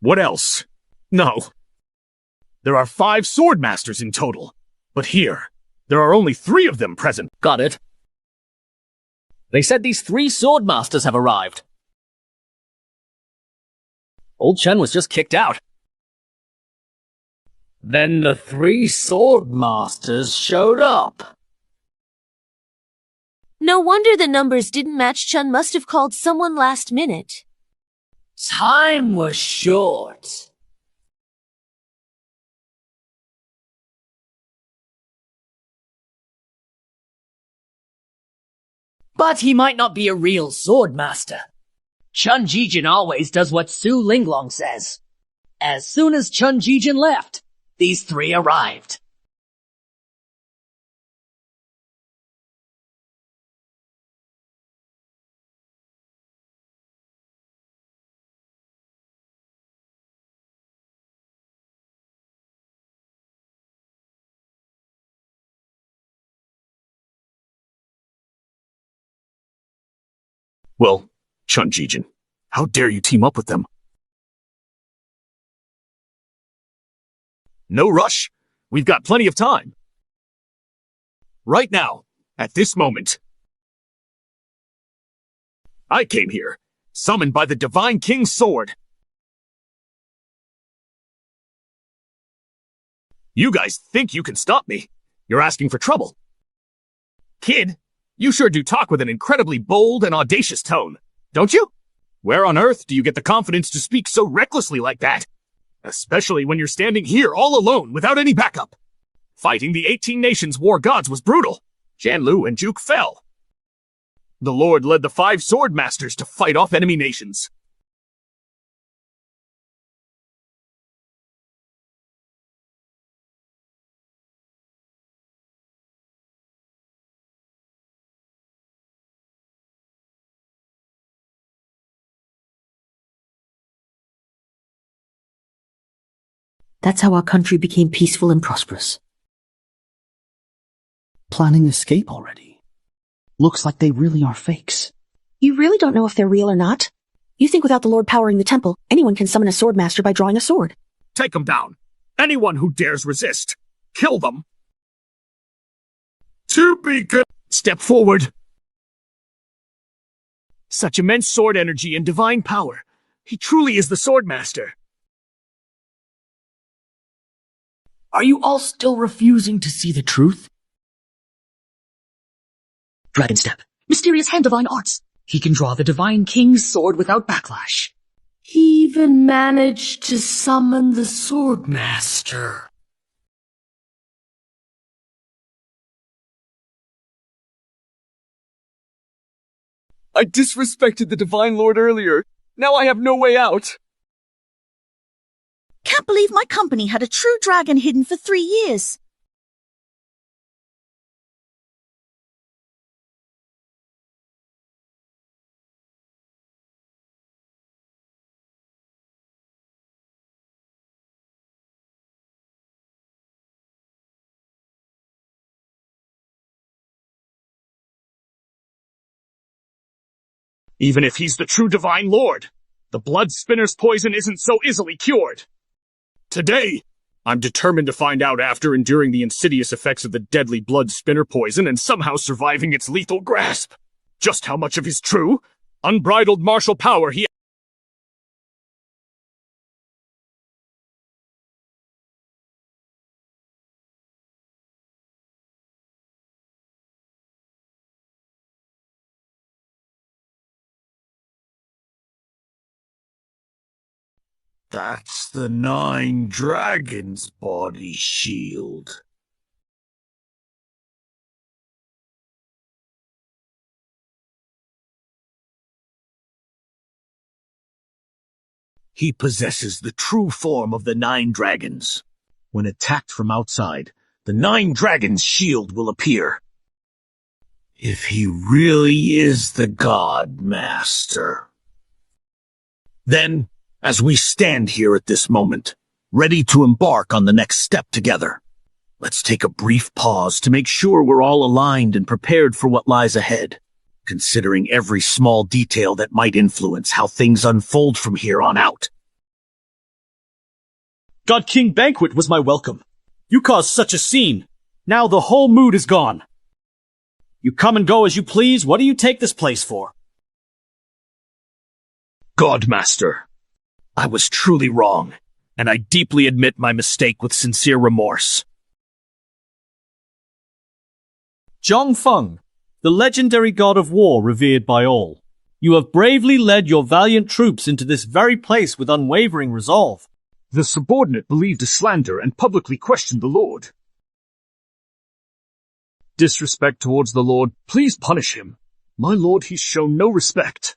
What else? No. There are 5 swordmasters in total, but here, there are only 3 of them present. Got it. They said these 3 swordmasters have arrived. Old Chen was just kicked out. Then the 3 swordmasters showed up. No wonder the numbers didn't match. Chun must have called someone last minute. Time was short. But he might not be a real swordmaster. Chun Jijin always does what Su Linglong says. As soon as Chun Jijin left, these 3 arrived. Well, Chun-Jijin, how dare you team up with them? No rush. We've got plenty of time. Right now, at this moment. I came here, summoned by the Divine King's sword. You guys think you can stop me? You're asking for trouble. Kid, you sure do talk with an incredibly bold and audacious tone, don't you? Where on earth do you get the confidence to speak so recklessly like that? Especially when you're standing here all alone without any backup. Fighting the 18 Nations war gods was brutal. Janlu and Juke fell. The Lord led the 5 sword masters to fight off enemy nations. That's how our country became peaceful and prosperous. Planning escape already. Looks like they really are fakes. You really don't know if they're real or not? You think without the Lord powering the temple, anyone can summon a sword master by drawing a sword? Take them down. Anyone who dares resist, kill them. To be good. Step forward. Such immense sword energy and divine power. He truly is the sword master. Are you all still refusing to see the truth? Dragon Step. Mysterious hand divine arts. He can draw the Divine King's sword without backlash. He even managed to summon the Swordmaster. I disrespected the Divine Lord earlier. Now I have no way out. Can't believe my company had a true dragon hidden for 3 years. Even if he's the true Divine Lord, the blood spinner's poison isn't so easily cured. Today, I'm determined to find out after enduring the insidious effects of the deadly blood spinner poison and somehow surviving its lethal grasp. Just how much of his true, unbridled martial power he... That's the 9 Dragons body shield. He possesses the true form of the 9 dragons. When attacked from outside, the 9 dragons' shield will appear. If he really is the God Master. Then, as we stand here at this moment, ready to embark on the next step together, let's take a brief pause to make sure we're all aligned and prepared for what lies ahead, considering every small detail that might influence how things unfold from here on out. God King Banquet was my welcome. You caused such a scene. Now the whole mood is gone. You come and go as you please. What do you take this place for? God Master, I was truly wrong, and I deeply admit my mistake with sincere remorse. Zhong Feng, the legendary god of war revered by all. You have bravely led your valiant troops into this very place with unwavering resolve. The subordinate believed a slander and publicly questioned the Lord. Disrespect towards the Lord, please punish him. My lord, he's shown no respect.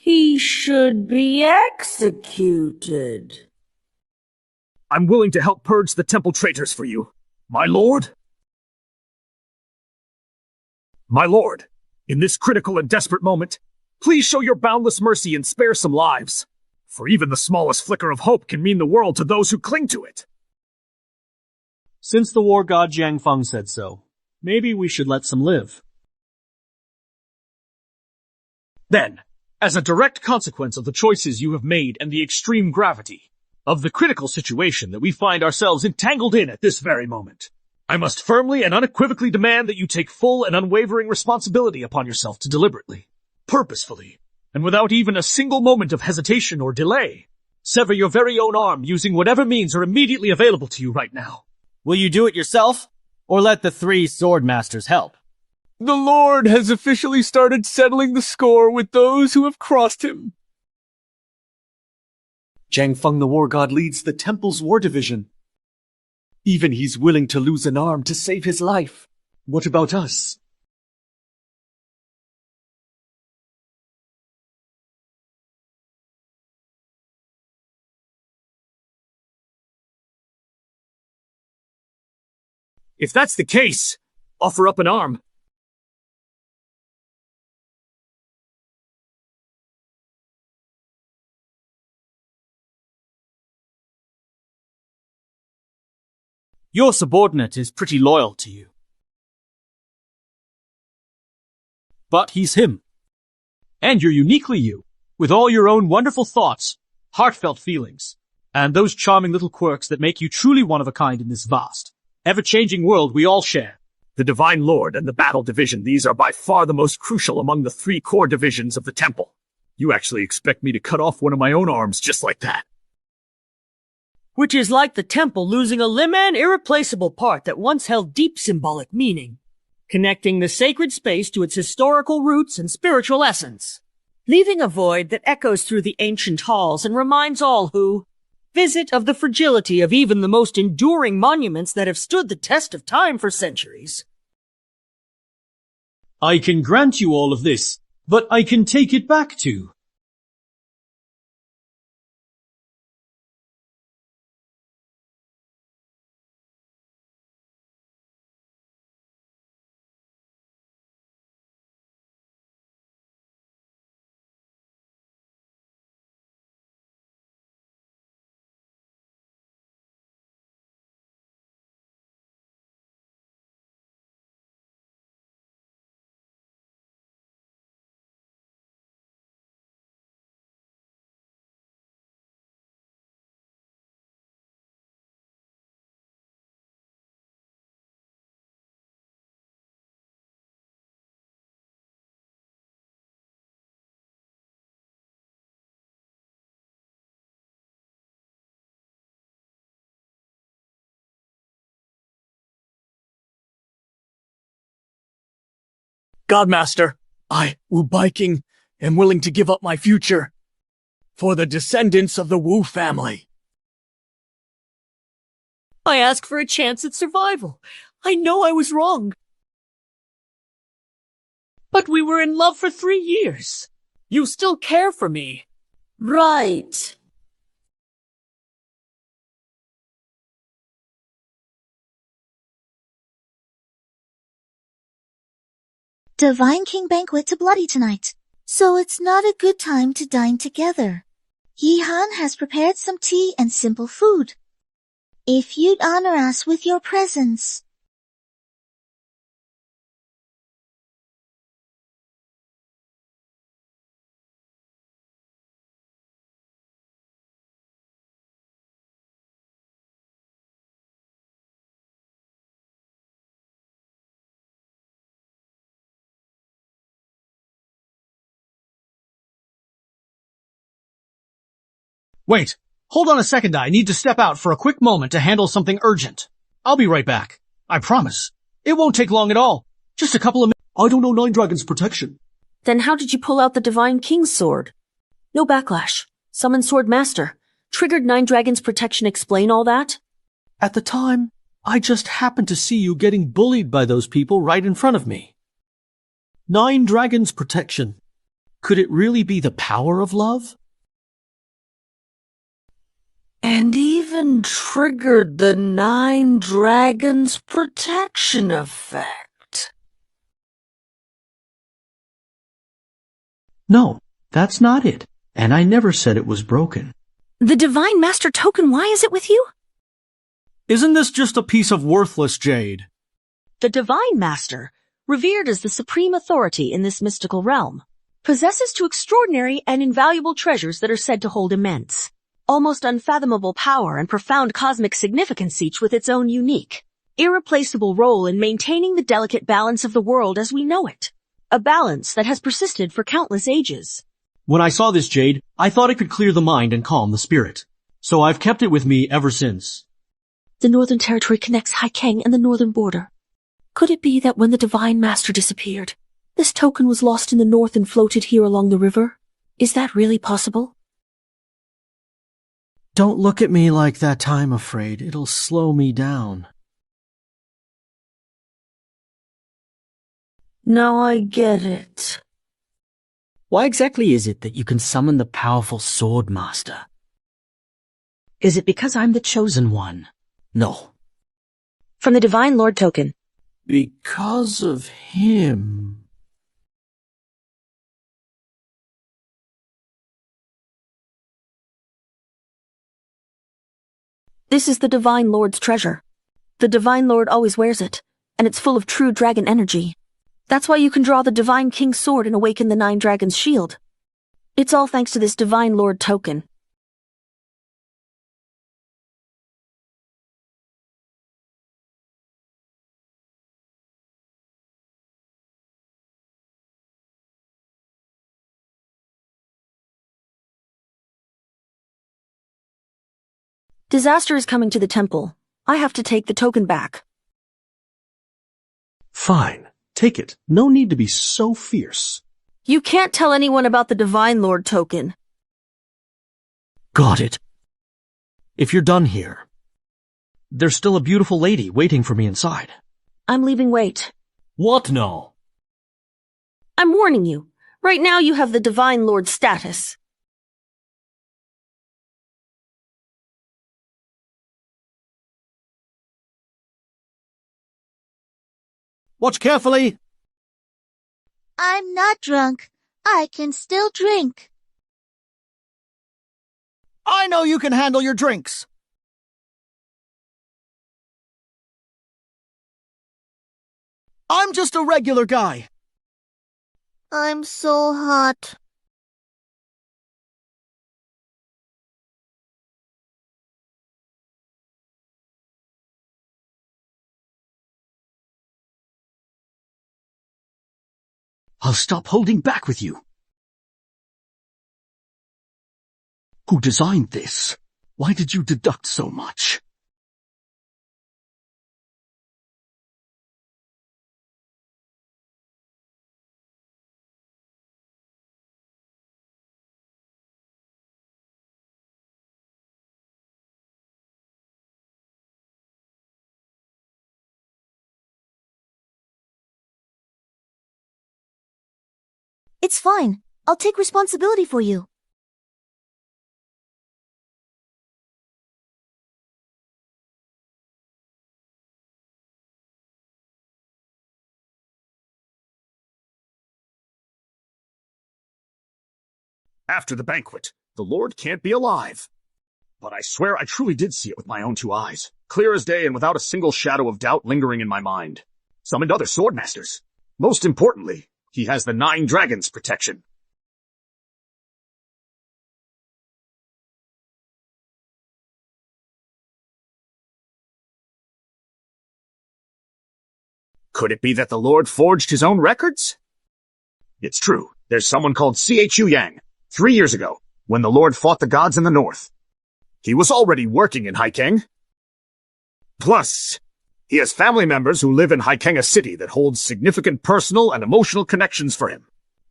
He should be executed. I'm willing to help purge the temple traitors for you, my lord. My lord, in this critical and desperate moment, please show your boundless mercy and spare some lives. For even the smallest flicker of hope can mean the world to those who cling to it. Since the war god Jiang Feng said so, maybe we should let some live. Then, as a direct consequence of the choices you have made and the extreme gravity of the critical situation that we find ourselves entangled in at this very moment, I must firmly and unequivocally demand that you take full and unwavering responsibility upon yourself to deliberately, purposefully, and without even a single moment of hesitation or delay, sever your very own arm using whatever means are immediately available to you right now. Will you do it yourself, or let the 3 sword masters help? The Lord has officially started settling the score with those who have crossed him. Zhang Feng the war god leads the temple's war division. Even he's willing to lose an arm to save his life. What about us? If that's the case, offer up an arm. Your subordinate is pretty loyal to you. But he's him. And you're uniquely you, with all your own wonderful thoughts, heartfelt feelings, and those charming little quirks that make you truly one of a kind in this vast, ever-changing world we all share. The Divine Lord and the Battle Division, these are by far the most crucial among the 3 core divisions of the Temple. You actually expect me to cut off one of my own arms just like that? Which is like the temple losing a limb and irreplaceable part that once held deep symbolic meaning, connecting the sacred space to its historical roots and spiritual essence, leaving a void that echoes through the ancient halls and reminds all who visit of the fragility of even the most enduring monuments that have stood the test of time for centuries. I can grant you all of this, but I can take it back too. Godmaster, I, Wu Baiking, am willing to give up my future for the descendants of the Wu family. I ask for a chance at survival. I know I was wrong. But we were in love for 3 years. You still care for me. Right. Divine King banquet to Bloody tonight, so it's not a good time to dine together. Yihan has prepared some tea and simple food. If you'd honor us with your presence. Wait, hold on a second. I need to step out for a quick moment to handle something urgent. I'll be right back. I promise. It won't take long at all. Just a couple of minutes. I don't know 9 Dragons' protection. Then how did you pull out the Divine King's sword? No backlash. Summon Sword Master. Triggered 9 Dragons' protection explain all that? At the time, I just happened to see you getting bullied by those people right in front of me. 9 Dragons' protection. Could it really be the power of love? And even triggered the 9 Dragons protection effect. No, that's not it. And I never said it was broken. The Divine Master token, why is it with you? Isn't this just a piece of worthless jade? The Divine Master, revered as the supreme authority in this mystical realm, possesses two extraordinary and invaluable treasures that are said to hold immense, almost unfathomable power and profound cosmic significance, each with its own unique, irreplaceable role in maintaining the delicate balance of the world as we know it. A balance that has persisted for countless ages. When I saw this jade, I thought it could clear the mind and calm the spirit. So I've kept it with me ever since. The Northern Territory connects Haikeng and the northern border. Could it be that when the Divine Master disappeared, this token was lost in the north and floated here along the river? Is that really possible? Don't look at me like that, I'm afraid. It'll slow me down. Now I get it. Why exactly is it that you can summon the powerful Sword Master? Is it because I'm the chosen one? No. From the Divine Lord token. Because of him. This is the Divine Lord's treasure. The Divine Lord always wears it, and it's full of true dragon energy. That's why you can draw the Divine King's sword and awaken the 9 Dragons' shield. It's all thanks to this Divine Lord token. Disaster is coming to the temple. I have to take the token back. Fine. Take it. No need to be so fierce. You can't tell anyone about the Divine Lord token. Got it. If you're done here. There's still a beautiful lady waiting for me inside. I'm leaving wait. What now? I'm warning you. Right now you have the Divine Lord status. Watch carefully. I'm not drunk. I can still drink. I know you can handle your drinks. I'm just a regular guy. I'm so hot. I'll stop holding back with you. Who designed this? Why did you deduct so much? It's fine. I'll take responsibility for you. After the banquet, the Lord can't be alive. But I swear I truly did see it with my own 2 eyes, clear as day and without a single shadow of doubt lingering in my mind. Summoned other sword masters. Most importantly, he has the 9 Dragons' protection. Could it be that the Lord forged his own records? It's true. There's someone called Chu Yang, 3 years ago, when the Lord fought the gods in the north. He was already working in Haikeng. Plus, he has family members who live in Haikeng, a city that holds significant personal and emotional connections for him,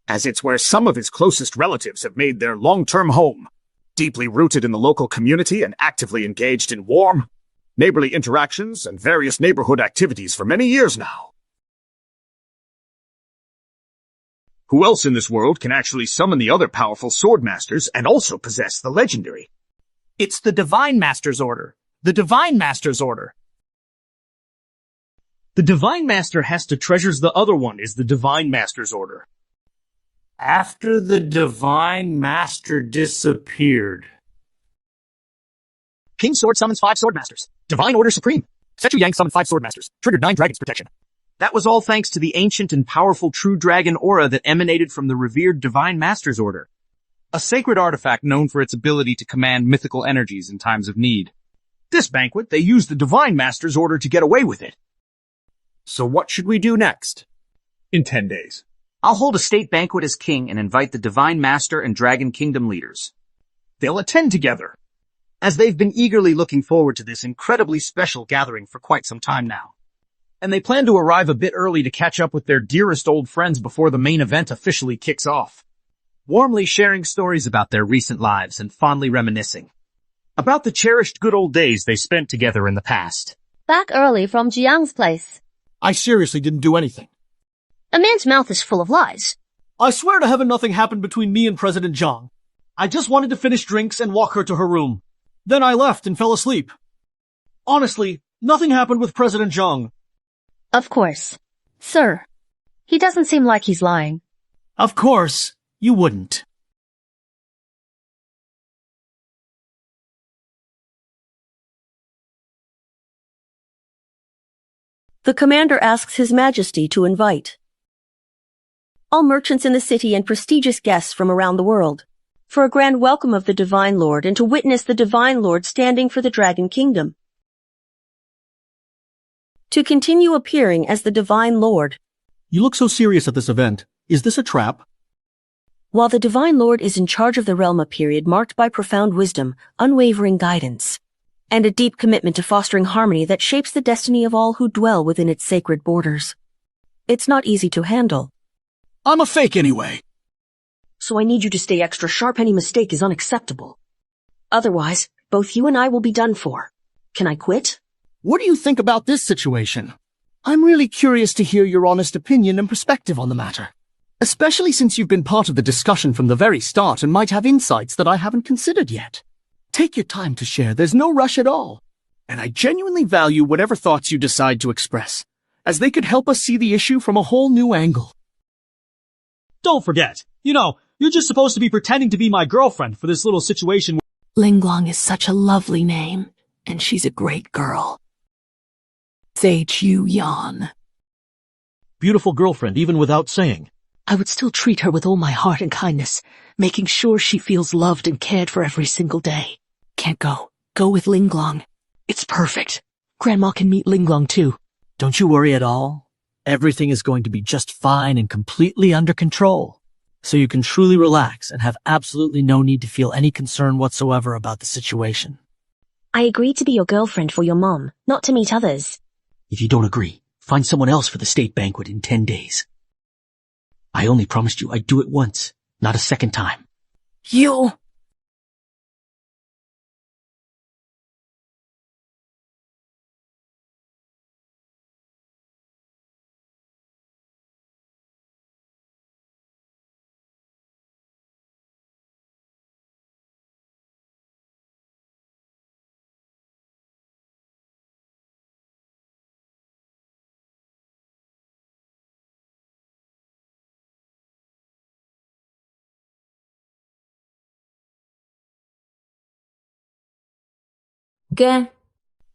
as it's where some of his closest relatives have made their long-term home, deeply rooted in the local community and actively engaged in warm, neighborly interactions and various neighborhood activities for many years now. Who else in this world can actually summon the other powerful sword masters and also possess the legendary? It's the Divine Master's order. The Divine Master's order. The Divine Master has to treasures the other one is the Divine Master's order. After the Divine Master disappeared. King Sword summons 5 sword masters. Divine Order Supreme. Chu Yang summoned 5 sword masters. Triggered 9 Dragons protection. That was all thanks to the ancient and powerful true dragon aura that emanated from the revered Divine Master's Order. A sacred artifact known for its ability to command mythical energies in times of need. This banquet, they used the Divine Master's Order to get away with it. So what should we do next? In 10 days. I'll hold a state banquet as king and invite the Divine Master and Dragon Kingdom leaders. They'll attend together, as they've been eagerly looking forward to this incredibly special gathering for quite some time now. And they plan to arrive a bit early to catch up with their dearest old friends before the main event officially kicks off. Warmly sharing stories about their recent lives and fondly reminiscing about the cherished good old days they spent together in the past. Back early from Jiang's place. I seriously didn't do anything. A man's mouth is full of lies. I swear to heaven nothing happened between me and President Zhang. I just wanted to finish drinks and walk her to her room. Then I left and fell asleep. Honestly, nothing happened with President Zhang. Of course. Sir, he doesn't seem like he's lying. Of course, you wouldn't. The commander asks His Majesty to invite all merchants in the city and prestigious guests from around the world for a grand welcome of the Divine Lord and to witness the Divine Lord standing for the Dragon Kingdom. To continue appearing as the Divine Lord. You look so serious at this event. Is this a trap? While the Divine Lord is in charge of the realm, a period marked by profound wisdom, unwavering guidance, and a deep commitment to fostering harmony that shapes the destiny of all who dwell within its sacred borders. It's not easy to handle. I'm a fake anyway. So I need you to stay extra sharp. Any mistake is unacceptable. Otherwise, both you and I will be done for. Can I quit? What do you think about this situation? I'm really curious to hear your honest opinion and perspective on the matter. Especially since you've been part of the discussion from the very start and might have insights that I haven't considered yet. Take your time to share, there's no rush at all. And I genuinely value whatever thoughts you decide to express, as they could help us see the issue from a whole new angle. Don't forget, you're just supposed to be pretending to be my girlfriend for this little situation. Linglong is such a lovely name, and she's a great girl. Sage Yu Yan. Beautiful girlfriend, even without saying. I would still treat her with all my heart and kindness, making sure she feels loved and cared for every single day. Can't go. Go with Linglong. It's perfect. Grandma can meet Linglong too. Don't you worry at all. Everything is going to be just fine and completely under control. So you can truly relax and have absolutely no need to feel any concern whatsoever about the situation. I agreed to be your girlfriend for your mom, not to meet others. If you don't agree, find someone else for the state banquet in 10 days. I only promised you I'd do it once, not a second time. You...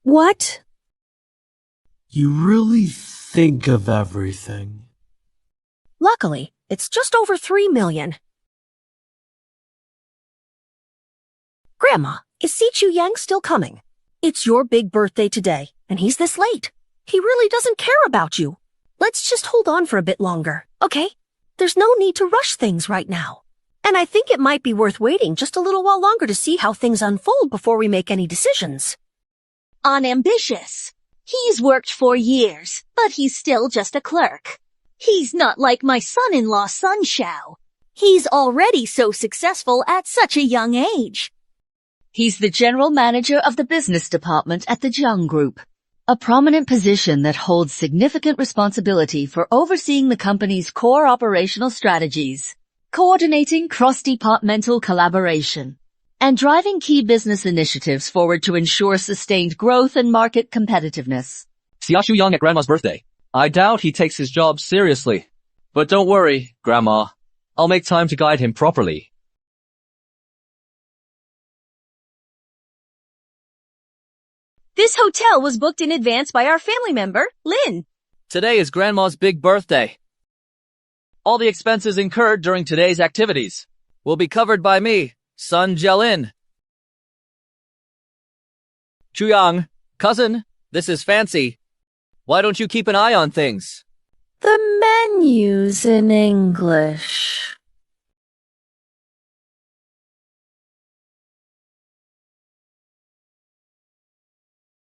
What? You really think of everything. Luckily, it's just over 3 million. Grandma, is Si Chu Yang still coming? It's your big birthday today, and he's this late. He really doesn't care about you. Let's just hold on for a bit longer, okay? There's no need to rush things right now. And I think it might be worth waiting just a little while longer to see how things unfold before we make any decisions. Unambitious. He's worked for years, but he's still just a clerk. He's not like my son-in-law Sun Shao. He's already so successful at such a young age. He's the general manager of the business department at the Jiang Group, a prominent position that holds significant responsibility for overseeing the company's core operational strategies, coordinating cross-departmental collaboration, and driving key business initiatives forward to ensure sustained growth and market competitiveness. Xiaoshu Yang at Grandma's birthday. I doubt he takes his job seriously. But don't worry, Grandma. I'll make time to guide him properly. This hotel was booked in advance by our family member, Lin. Today is Grandma's big birthday. All the expenses incurred during today's activities will be covered by me, Sun Jelin. Chuyang, cousin, this is Fancy. Why don't you keep an eye on things? The menu's in English.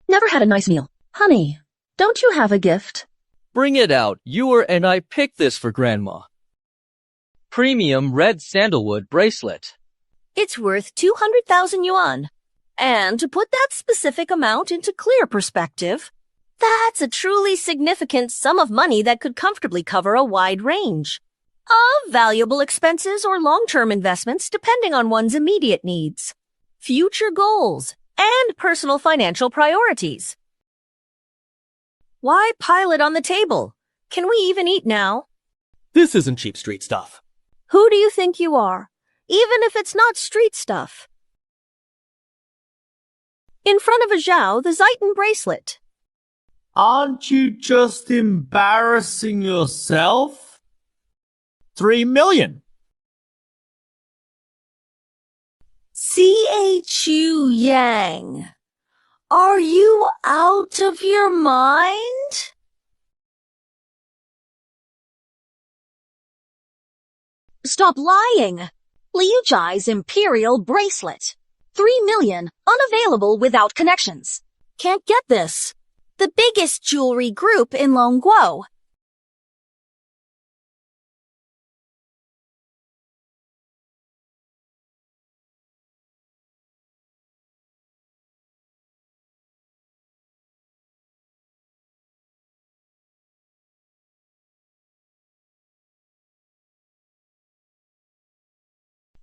Never had a nice meal. Honey, don't you have a gift? Bring it out. Ewer and I picked this for Grandma. Premium red sandalwood bracelet. It's worth 200,000 yuan. And to put that specific amount into clear perspective, that's a truly significant sum of money that could comfortably cover a wide range of valuable expenses or long-term investments depending on one's immediate needs, future goals, and personal financial priorities. Why pile it on the table? Can we even eat now? This isn't cheap street stuff. Who do you think you are? Even if it's not street stuff. In front of a Zhao, the Zeiton bracelet. Aren't you just embarrassing yourself? 3 million. C.H.U. Yang. Are you out of your mind? Stop lying! Liu Jai's imperial bracelet. 3 million, unavailable without connections. Can't get this. The biggest jewelry group in Longguo.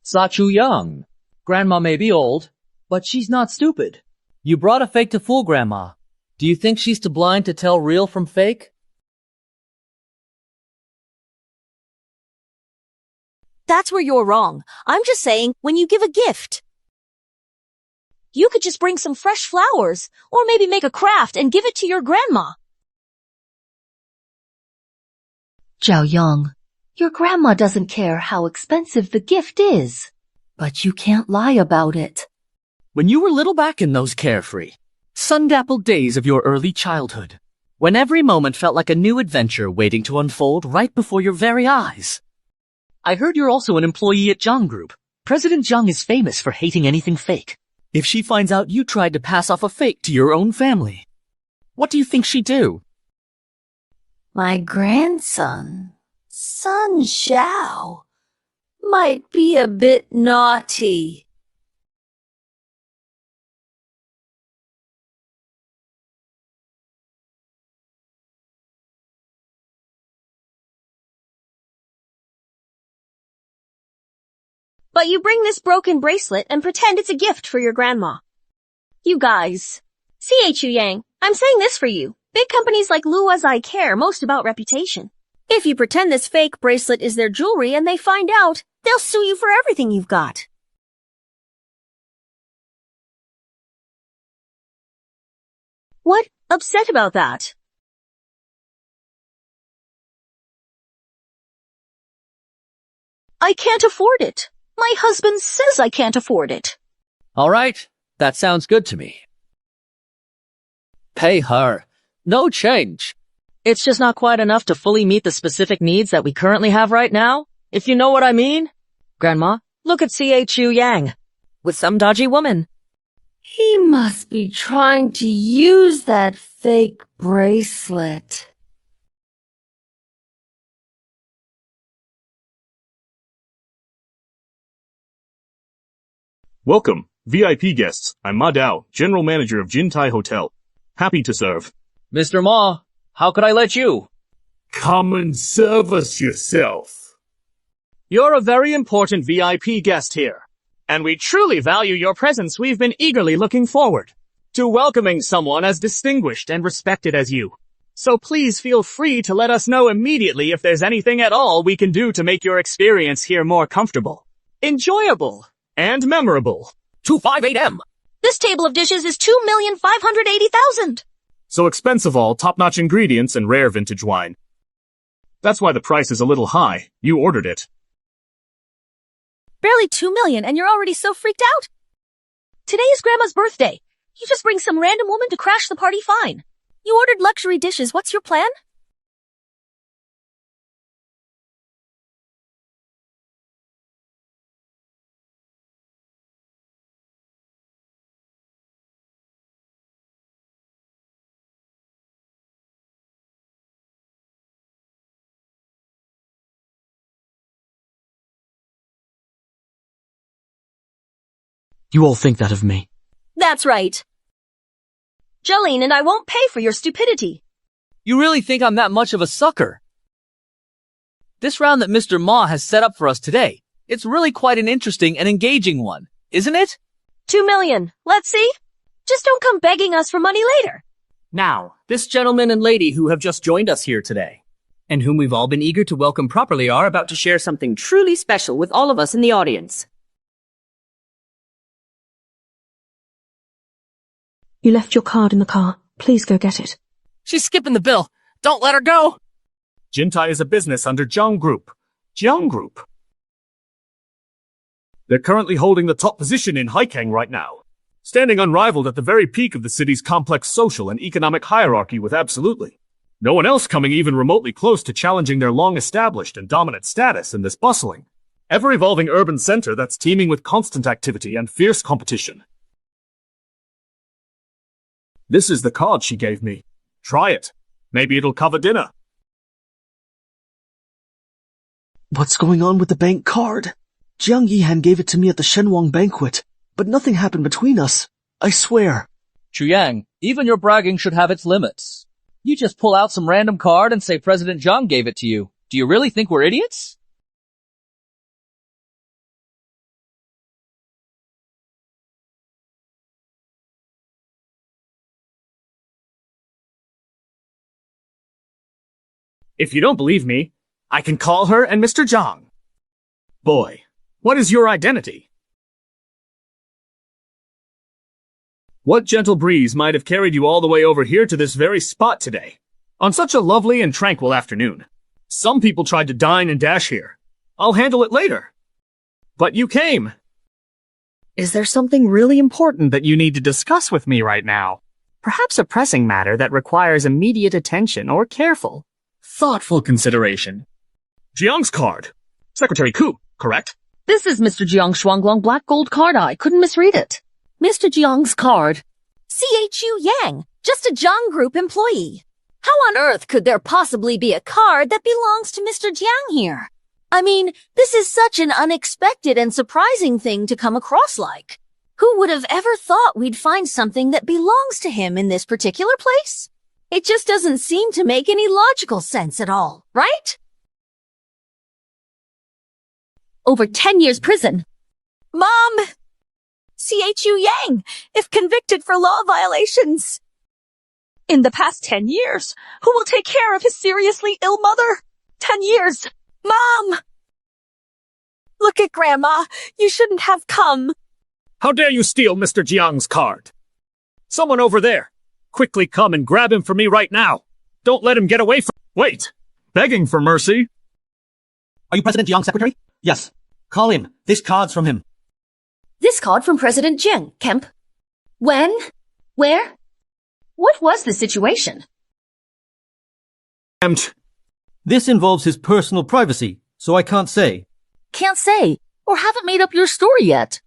Sa Chuyang. Grandma may be old, but she's not stupid. You brought a fake to fool Grandma. Do you think she's too blind to tell real from fake? That's where you're wrong. I'm just saying, when you give a gift. You could just bring some fresh flowers, or maybe make a craft and give it to your grandma. Zhao Yang, your grandma doesn't care how expensive the gift is. But you can't lie about it. When you were little back in those carefree, sun-dappled days of your early childhood, when every moment felt like a new adventure waiting to unfold right before your very eyes. I heard you're also an employee at Zhang Group. President Zhang is famous for hating anything fake. If she finds out you tried to pass off a fake to your own family, what do you think she'd do? My grandson, Sun Xiao, might be a bit naughty. But you bring this broken bracelet and pretend it's a gift for your grandma. You guys. C.H.U. Yang, I'm saying this for you. Big companies like Luozai care most about reputation. If you pretend this fake bracelet is their jewelry and they find out, they'll sue you for everything you've got. What? Upset about that? I can't afford it. My husband says I can't afford it. All right, that sounds good to me. Pay her. No change. It's just not quite enough to fully meet the specific needs that we currently have right now, if you know what I mean. Grandma, look at C.H.U. Yang. With some dodgy woman. He must be trying to use that fake bracelet. Welcome, VIP guests. I'm Ma Dao, General Manager of Jintai Hotel. Happy to serve. Mr. Ma, how could I let you? Come and serve us yourself. You're a very important VIP guest here, and we truly value your presence. We've been eagerly looking forward to welcoming someone as distinguished and respected as you. So please feel free to let us know immediately if there's anything at all we can do to make your experience here more comfortable, enjoyable, and memorable. 258M. This table of dishes is 2,580,000. So expensive all, top-notch ingredients and rare vintage wine. That's why the price is a little high. You ordered it. Barely 2 million and you're already so freaked out? Today is Grandma's birthday. You just bring some random woman to crash the party, fine. You ordered luxury dishes, what's your plan? You all think that of me. That's right. Jolene and I won't pay for your stupidity. You really think I'm that much of a sucker? This round that Mr. Ma has set up for us today, it's really quite an interesting and engaging one, isn't it? 2 million. Let's see. Just don't come begging us for money later. Now, this gentleman and lady who have just joined us here today, and whom we've all been eager to welcome properly, are about to share something truly special with all of us in the audience. You left your card in the car. Please go get it. She's skipping the bill. Don't let her go. Jintai is a business under Jiang Group. Jiang Group. They're currently holding the top position in Haikang right now, standing unrivaled at the very peak of the city's complex social and economic hierarchy with absolutely no one else coming even remotely close to challenging their long-established and dominant status in this bustling, ever-evolving urban center that's teeming with constant activity and fierce competition. This is the card she gave me. Try it. Maybe it'll cover dinner. What's going on with the bank card? Jiang Yihan gave it to me at the Shenwang banquet, but nothing happened between us. I swear. Chuyang, even your bragging should have its limits. You just pull out some random card and say President Zhang gave it to you. Do you really think we're idiots? If you don't believe me, I can call her and Mr. Zhang. Boy, what is your identity? What gentle breeze might have carried you all the way over here to this very spot today, on such a lovely and tranquil afternoon? Some people tried to dine and dash here. I'll handle it later. But you came. Is there something really important that you need to discuss with me right now? Perhaps a pressing matter that requires immediate attention or careful, thoughtful consideration. Jiang's card. Secretary Ku, correct? This is Mr. Jiang Shuanglong Black Gold Card. I couldn't misread it. Mr. Jiang's card. CHU Yang, just a Jiang Group employee. How on earth could there possibly be a card that belongs to Mr. Jiang here? I mean, this is such an unexpected and surprising thing to come across like. Who would have ever thought we'd find something that belongs to him in this particular place? It just doesn't seem to make any logical sense at all, right? Over 10 years prison. Mom! CHU Yang, if convicted for law violations. In the past 10 years, who will take care of his seriously ill mother? 10 years. Mom! Look at Grandma. You shouldn't have come. How dare you steal Mr. Jiang's card? Someone over there. Quickly come and grab him for me right now. Don't let him get away from— Wait! Begging for mercy? Are you President Jiang's secretary? Yes. Call him. This card's from him. This card from President Jiang, Kemp. When? Where? What was the situation? This involves his personal privacy, so I can't say. Can't say, or haven't made up your story yet.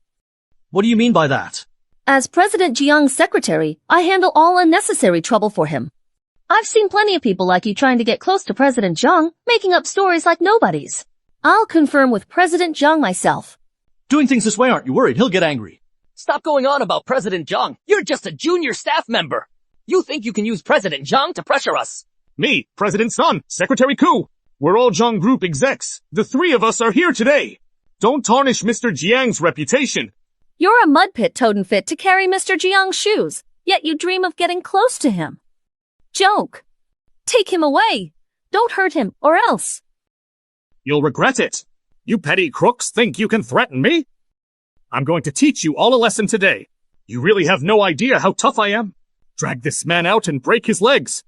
What do you mean by that? As President Jiang's secretary, I handle all unnecessary trouble for him. I've seen plenty of people like you trying to get close to President Jiang, making up stories like nobody's. I'll confirm with President Jiang myself. Doing things this way, aren't you worried? He'll get angry. Stop going on about President Zhang. You're just a junior staff member. You think you can use President Zhang to pressure us? Me, President Sun, Secretary Ku. We're all Jiang Group execs. The three of us are here today. Don't tarnish Mr. Jiang's reputation. You're a mud pit toad fit to carry Mr. Jiang's shoes, yet you dream of getting close to him. Joke. Take him away. Don't hurt him, or else. You'll regret it. You petty crooks think you can threaten me? I'm going to teach you all a lesson today. You really have no idea how tough I am. Drag this man out and break his legs.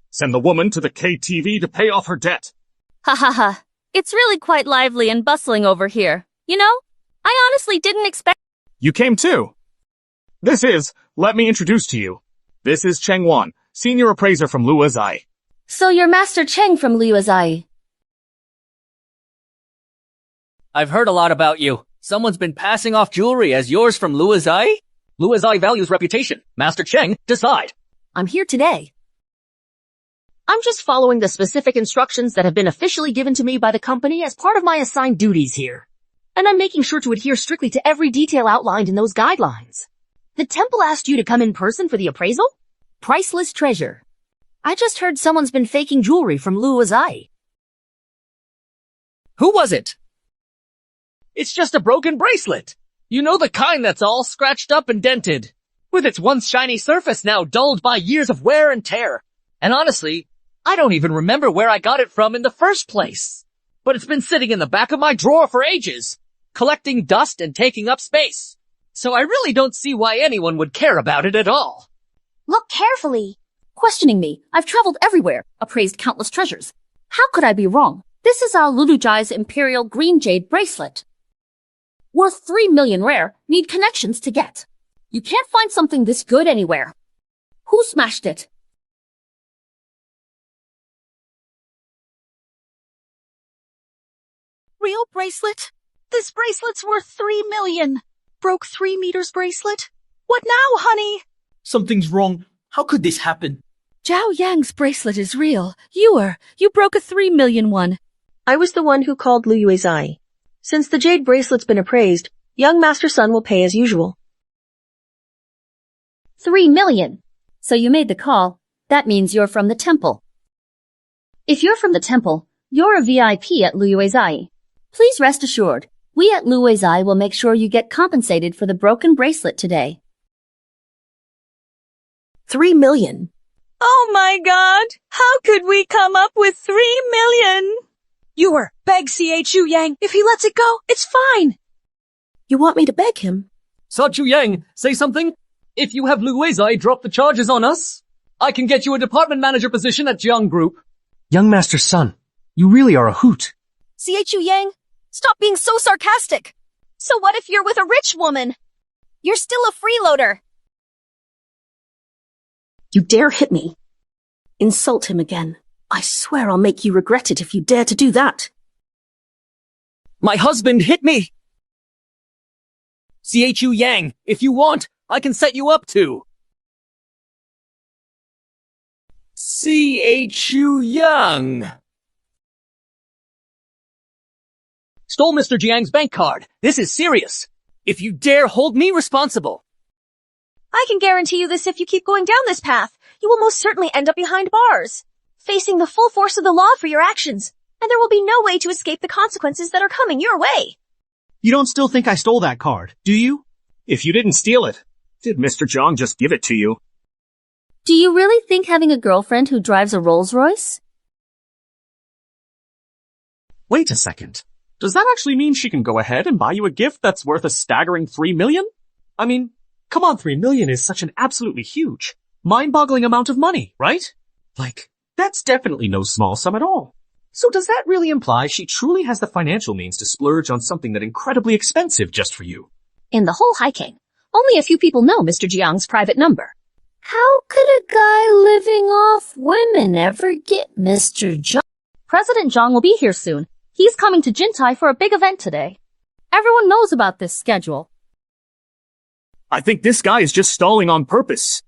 Send the woman to the KTV to pay off her debt. Ha ha ha. It's really quite lively and bustling over here. You know, I honestly didn't expect— You came too. Let me introduce to you. This is Cheng Wan, senior appraiser from Luozai. So you're Master Cheng from Luozai. I've heard a lot about you. Someone's been passing off jewelry as yours from Luozai? Luozai values reputation. Master Cheng, decide. I'm here today. I'm just following the specific instructions that have been officially given to me by the company as part of my assigned duties here. And I'm making sure to adhere strictly to every detail outlined in those guidelines. The temple asked you to come in person for the appraisal? Priceless treasure. I just heard someone's been faking jewelry from Luozai. Who was it? It's just a broken bracelet. You know, the kind that's all scratched up and dented, with its once shiny surface now dulled by years of wear and tear. And honestly, I don't even remember where I got it from in the first place. But it's been sitting in the back of my drawer for ages, collecting dust and taking up space. So I really don't see why anyone would care about it at all. Look carefully. Questioning me, I've traveled everywhere, appraised countless treasures. How could I be wrong? This is our Lulujai's Imperial Green Jade bracelet. Worth 3 million rare, need connections to get. You can't find something this good anywhere. Who smashed it? Real bracelet? This bracelet's worth 3 million. Broke 3 meters bracelet? What now, honey? Something's wrong. How could this happen? Zhao Yang's bracelet is real. You broke a 3 million one. I was the one who called Lu Yuezai. Since the jade bracelet's been appraised, young Master Sun will pay as usual. 3 million. So you made the call. That means you're from the temple. If you're from the temple, you're a VIP at Luozai. Please rest assured, we at Luozai will make sure you get compensated for the broken bracelet today. 3 million. Oh my god! How could we come up with 3 million? Beg CHU Yang. If he lets it go, it's fine. You want me to beg him? Chu Yang, say something? If you have Luozai drop the charges on us, I can get you a department manager position at Jiang Group. Young Master Sun, you really are a hoot. CHU Yang, stop being so sarcastic. So what if you're with a rich woman? You're still a freeloader. You dare hit me? Insult him again. I swear I'll make you regret it if you dare to do that. My husband hit me! CHU Yang, if you want, I can set you up too. CHU Yang. Stole Mr. Jiang's bank card. This is serious. If you dare hold me responsible. I can guarantee you this: if you keep going down this path, you will most certainly end up behind bars, facing the full force of the law for your actions, and there will be no way to escape the consequences that are coming your way. You don't still think I stole that card, do you? If you didn't steal it, did Mr. Zhang just give it to you? Do you really think having a girlfriend who drives a Rolls-Royce? Wait a second. Does that actually mean she can go ahead and buy you a gift that's worth a staggering 3 million? I mean, come on, 3 million is such an absolutely huge, mind-boggling amount of money, right? Like, that's definitely no small sum at all. So does that really imply she truly has the financial means to splurge on something that incredibly expensive just for you? In the whole hiking, only a few people know Mr. Jiang's private number. How could a guy living off women ever get Mr. Jiang? President Zhang will be here soon. He's coming to Jintai for a big event today. Everyone knows about this schedule. I think this guy is just stalling on purpose.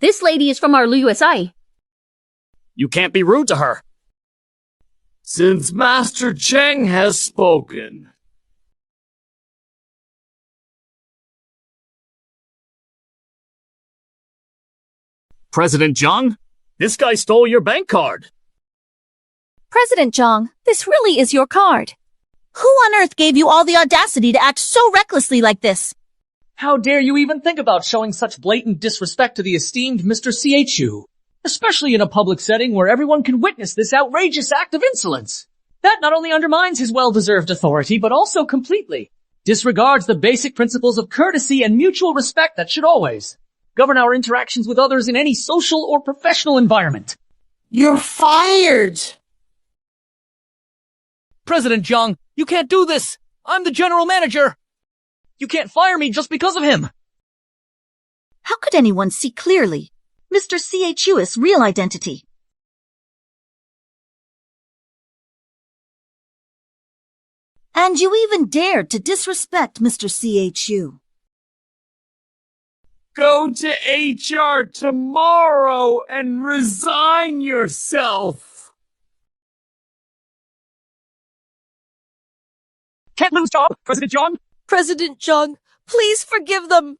This lady is from our Luozai. You can't be rude to her. Since Master Cheng has spoken. President Zhang, this guy stole your bank card. President Zhang, this really is your card. Who on earth gave you all the audacity to act so recklessly like this? How dare you even think about showing such blatant disrespect to the esteemed Mr. CHU, especially in a public setting where everyone can witness this outrageous act of insolence. That not only undermines his well-deserved authority, but also completely disregards the basic principles of courtesy and mutual respect that should always govern our interactions with others in any social or professional environment. You're fired! President Jiang, you can't do this! I'm the general manager! You can't fire me just because of him! How could anyone see clearly Mr. CHU's real identity? And you even dared to disrespect Mr. CHU. Go to HR tomorrow and resign yourself. Can't lose job, President Jiang. President Jiang, please forgive them.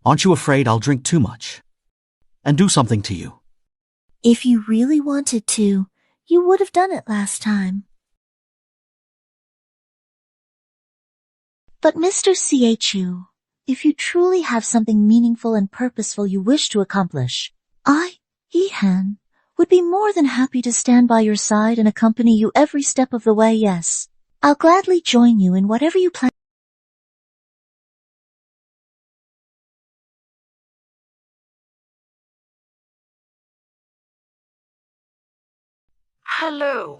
Aren't you afraid I'll drink too much and do something to you? If you really wanted to, you would have done it last time. But Mr. CHU, if you truly have something meaningful and purposeful you wish to accomplish, I, Yihan, would be more than happy to stand by your side and accompany you every step of the way, yes. I'll gladly join you in whatever you plan. Hello.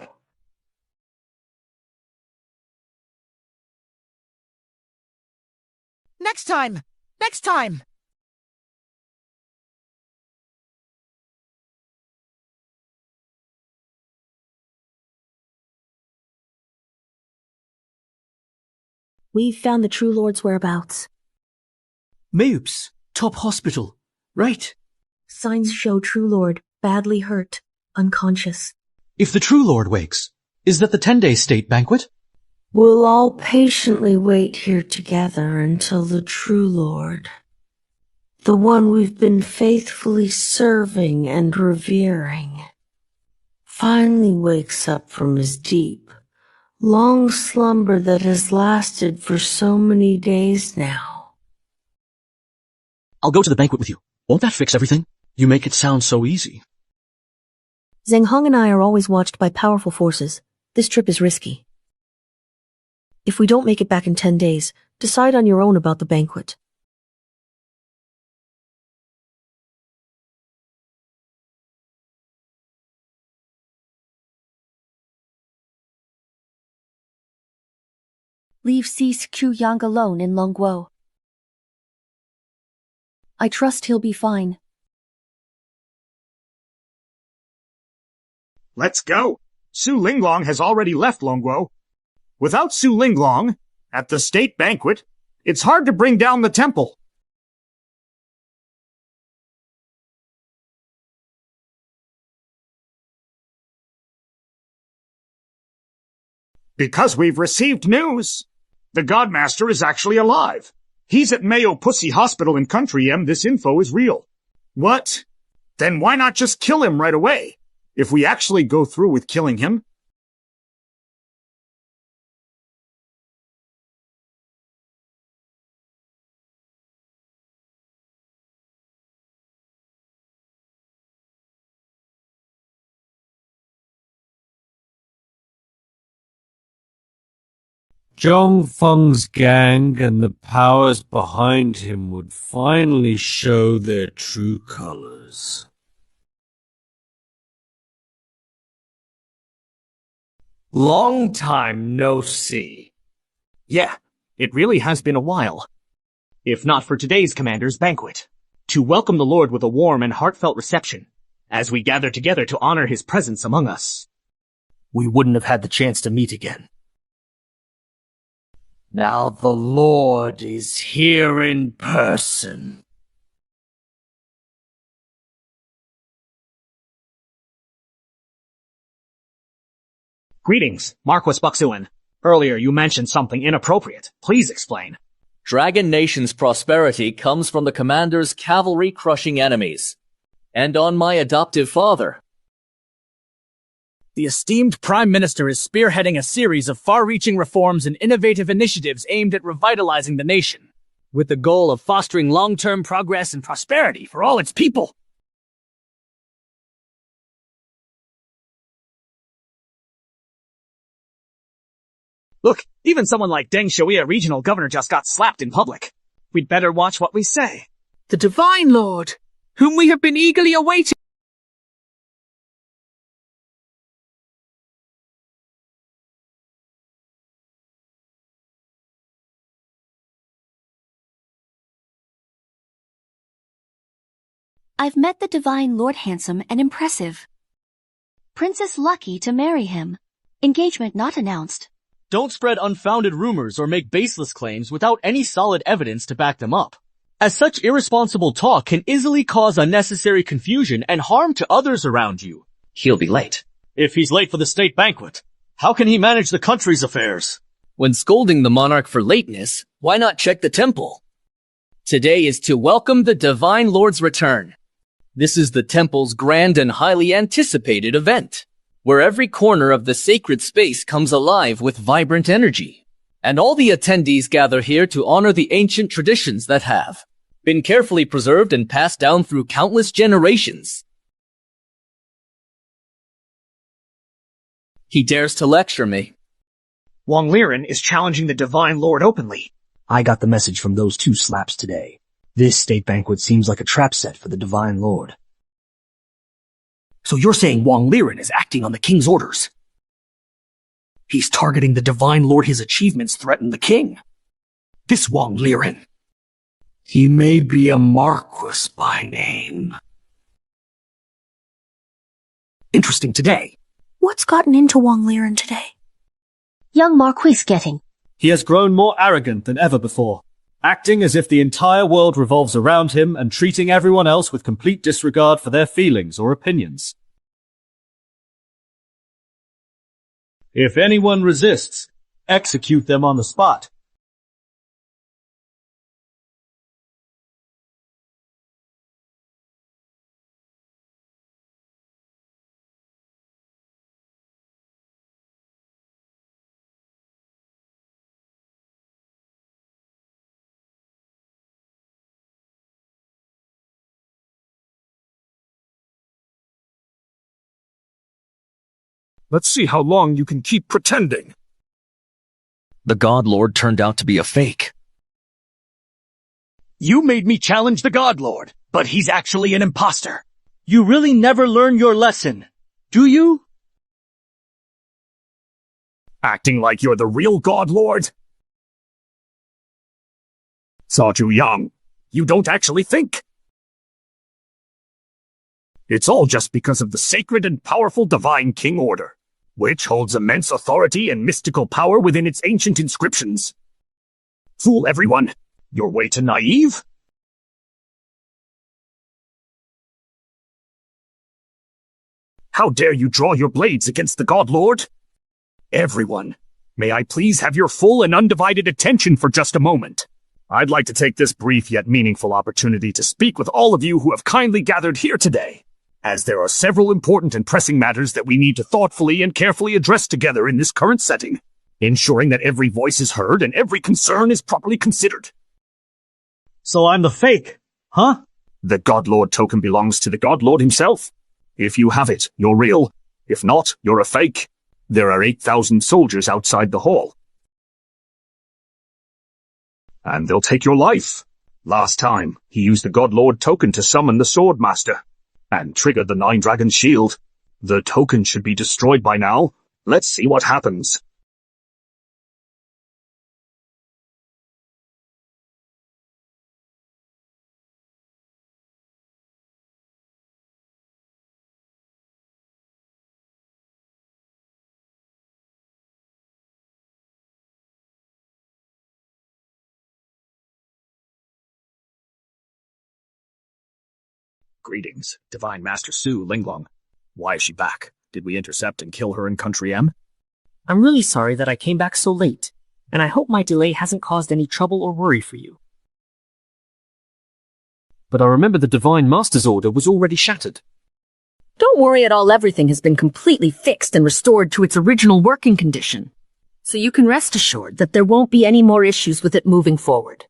Next time! Next time! We've found the True Lord's whereabouts. Meups, top hospital. Right. Signs show True Lord badly hurt, unconscious. If the True Lord wakes, is that the 10-day state banquet? We'll all patiently wait here together until the True Lord, the one we've been faithfully serving and revering, finally wakes up from his deep, long slumber that has lasted for so many days now. I'll go to the banquet with you. Won't that fix everything? You make it sound so easy. Zheng Hong and I are always watched by powerful forces. This trip is risky. If we don't make it back in 10 days, decide on your own about the banquet. Leave CQ Yang alone in Longguo. I trust he'll be fine. Let's go. Su Linglong has already left Longguo. Without Su Linglong, at the state banquet, it's hard to bring down the temple. Because we've received news. The Godmaster is actually alive. He's at Mayo Pussy Hospital in Country M. This info is real. What? Then why not just kill him right away? If we actually go through with killing him, Zhong Feng's gang and the powers behind him would finally show their true colors. Long time no see. Yeah, it really has been a while. If not for today's commander's banquet, to welcome the Lord with a warm and heartfelt reception, as we gather together to honor his presence among us. We wouldn't have had the chance to meet again. Now the Lord is here in person. Greetings, Marquis Buxuan. Earlier you mentioned something inappropriate. Please explain. Dragon Nation's prosperity comes from the commander's cavalry crushing enemies. And on my adoptive father. The esteemed Prime Minister is spearheading a series of far-reaching reforms and innovative initiatives aimed at revitalizing the nation, with the goal of fostering long-term progress and prosperity for all its people. Look, even someone like Deng Xiaoya regional governor just got slapped in public. We'd better watch what we say. The Divine Lord, whom we have been eagerly awaiting. I've met the Divine Lord handsome and impressive. Princess lucky to marry him. Engagement not announced. Don't spread unfounded rumors or make baseless claims without any solid evidence to back them up, as such irresponsible talk can easily cause unnecessary confusion and harm to others around you. He'll be late. If he's late for the state banquet, how can he manage the country's affairs? When scolding the monarch for lateness, why not check the temple? Today is to welcome the Divine Lord's return. This is the temple's grand and highly anticipated event, where every corner of the sacred space comes alive with vibrant energy. And all the attendees gather here to honor the ancient traditions that have been carefully preserved and passed down through countless generations. He dares to lecture me. Wang Liren is challenging the Divine Lord openly. I got the message from those two slaps today. This state banquet seems like a trap set for the Divine Lord. So you're saying Wang Liren is acting on the king's orders? He's targeting the Divine Lord. His achievements threaten the king. This Wang Liren. He may be a marquis by name. Interesting today. What's gotten into Wang Liren today? Young Marquis getting. He has grown more arrogant than ever before, acting as if the entire world revolves around him and treating everyone else with complete disregard for their feelings or opinions. If anyone resists, execute them on the spot. Let's see how long you can keep pretending. The God Lord turned out to be a fake. You made me challenge the God Lord, but he's actually an imposter. You really never learn your lesson, do you? Acting like you're the real God Lord? Sa Ju Yang, you don't actually think. It's all just because of the sacred and powerful Divine King Order, which holds immense authority and mystical power within its ancient inscriptions. Fool everyone. You're way too naive. How dare you draw your blades against the God Lord? Everyone, may I please have your full and undivided attention for just a moment? I'd like to take this brief yet meaningful opportunity to speak with all of you who have kindly gathered here today, as there are several important and pressing matters that we need to thoughtfully and carefully address together in this current setting, ensuring that every voice is heard and every concern is properly considered. So I'm the fake, huh? The God Lord token belongs to the God Lord himself. If you have it, you're real. If not, you're a fake. There are 8,000 soldiers outside the hall. And they'll take your life. Last time, he used the God Lord token to summon the Sword Master and triggered the 9-Dragon Shield. The token should be destroyed by now. Let's see what happens. Greetings, Divine Master Su Linglong. Why is she back? Did we intercept and kill her in Country M? I'm really sorry that I came back so late, and I hope my delay hasn't caused any trouble or worry for you. But I remember the Divine Master's order was already shattered. Don't worry at all, everything has been completely fixed and restored to its original working condition. So you can rest assured that there won't be any more issues with it moving forward.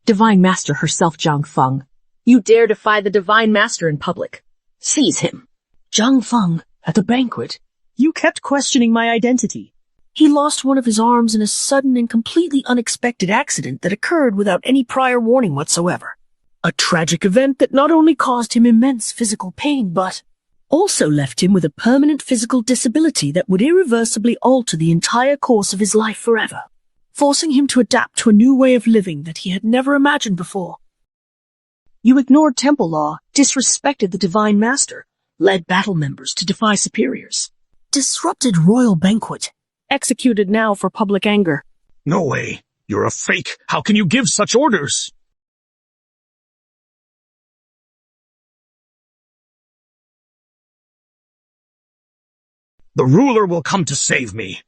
Divine Master herself, Zhang Feng. You dare defy the Divine Master in public. Seize him. Zhang Feng, at the banquet, you kept questioning my identity. He lost one of his arms in a sudden and completely unexpected accident that occurred without any prior warning whatsoever. A tragic event that not only caused him immense physical pain, but also left him with a permanent physical disability that would irreversibly alter the entire course of his life forever, forcing him to adapt to a new way of living that he had never imagined before. You ignored temple law, disrespected the Divine Master, led battle members to defy superiors. Disrupted royal banquet, executed now for public anger. No way. You're a fake. How can you give such orders? The ruler will come to save me.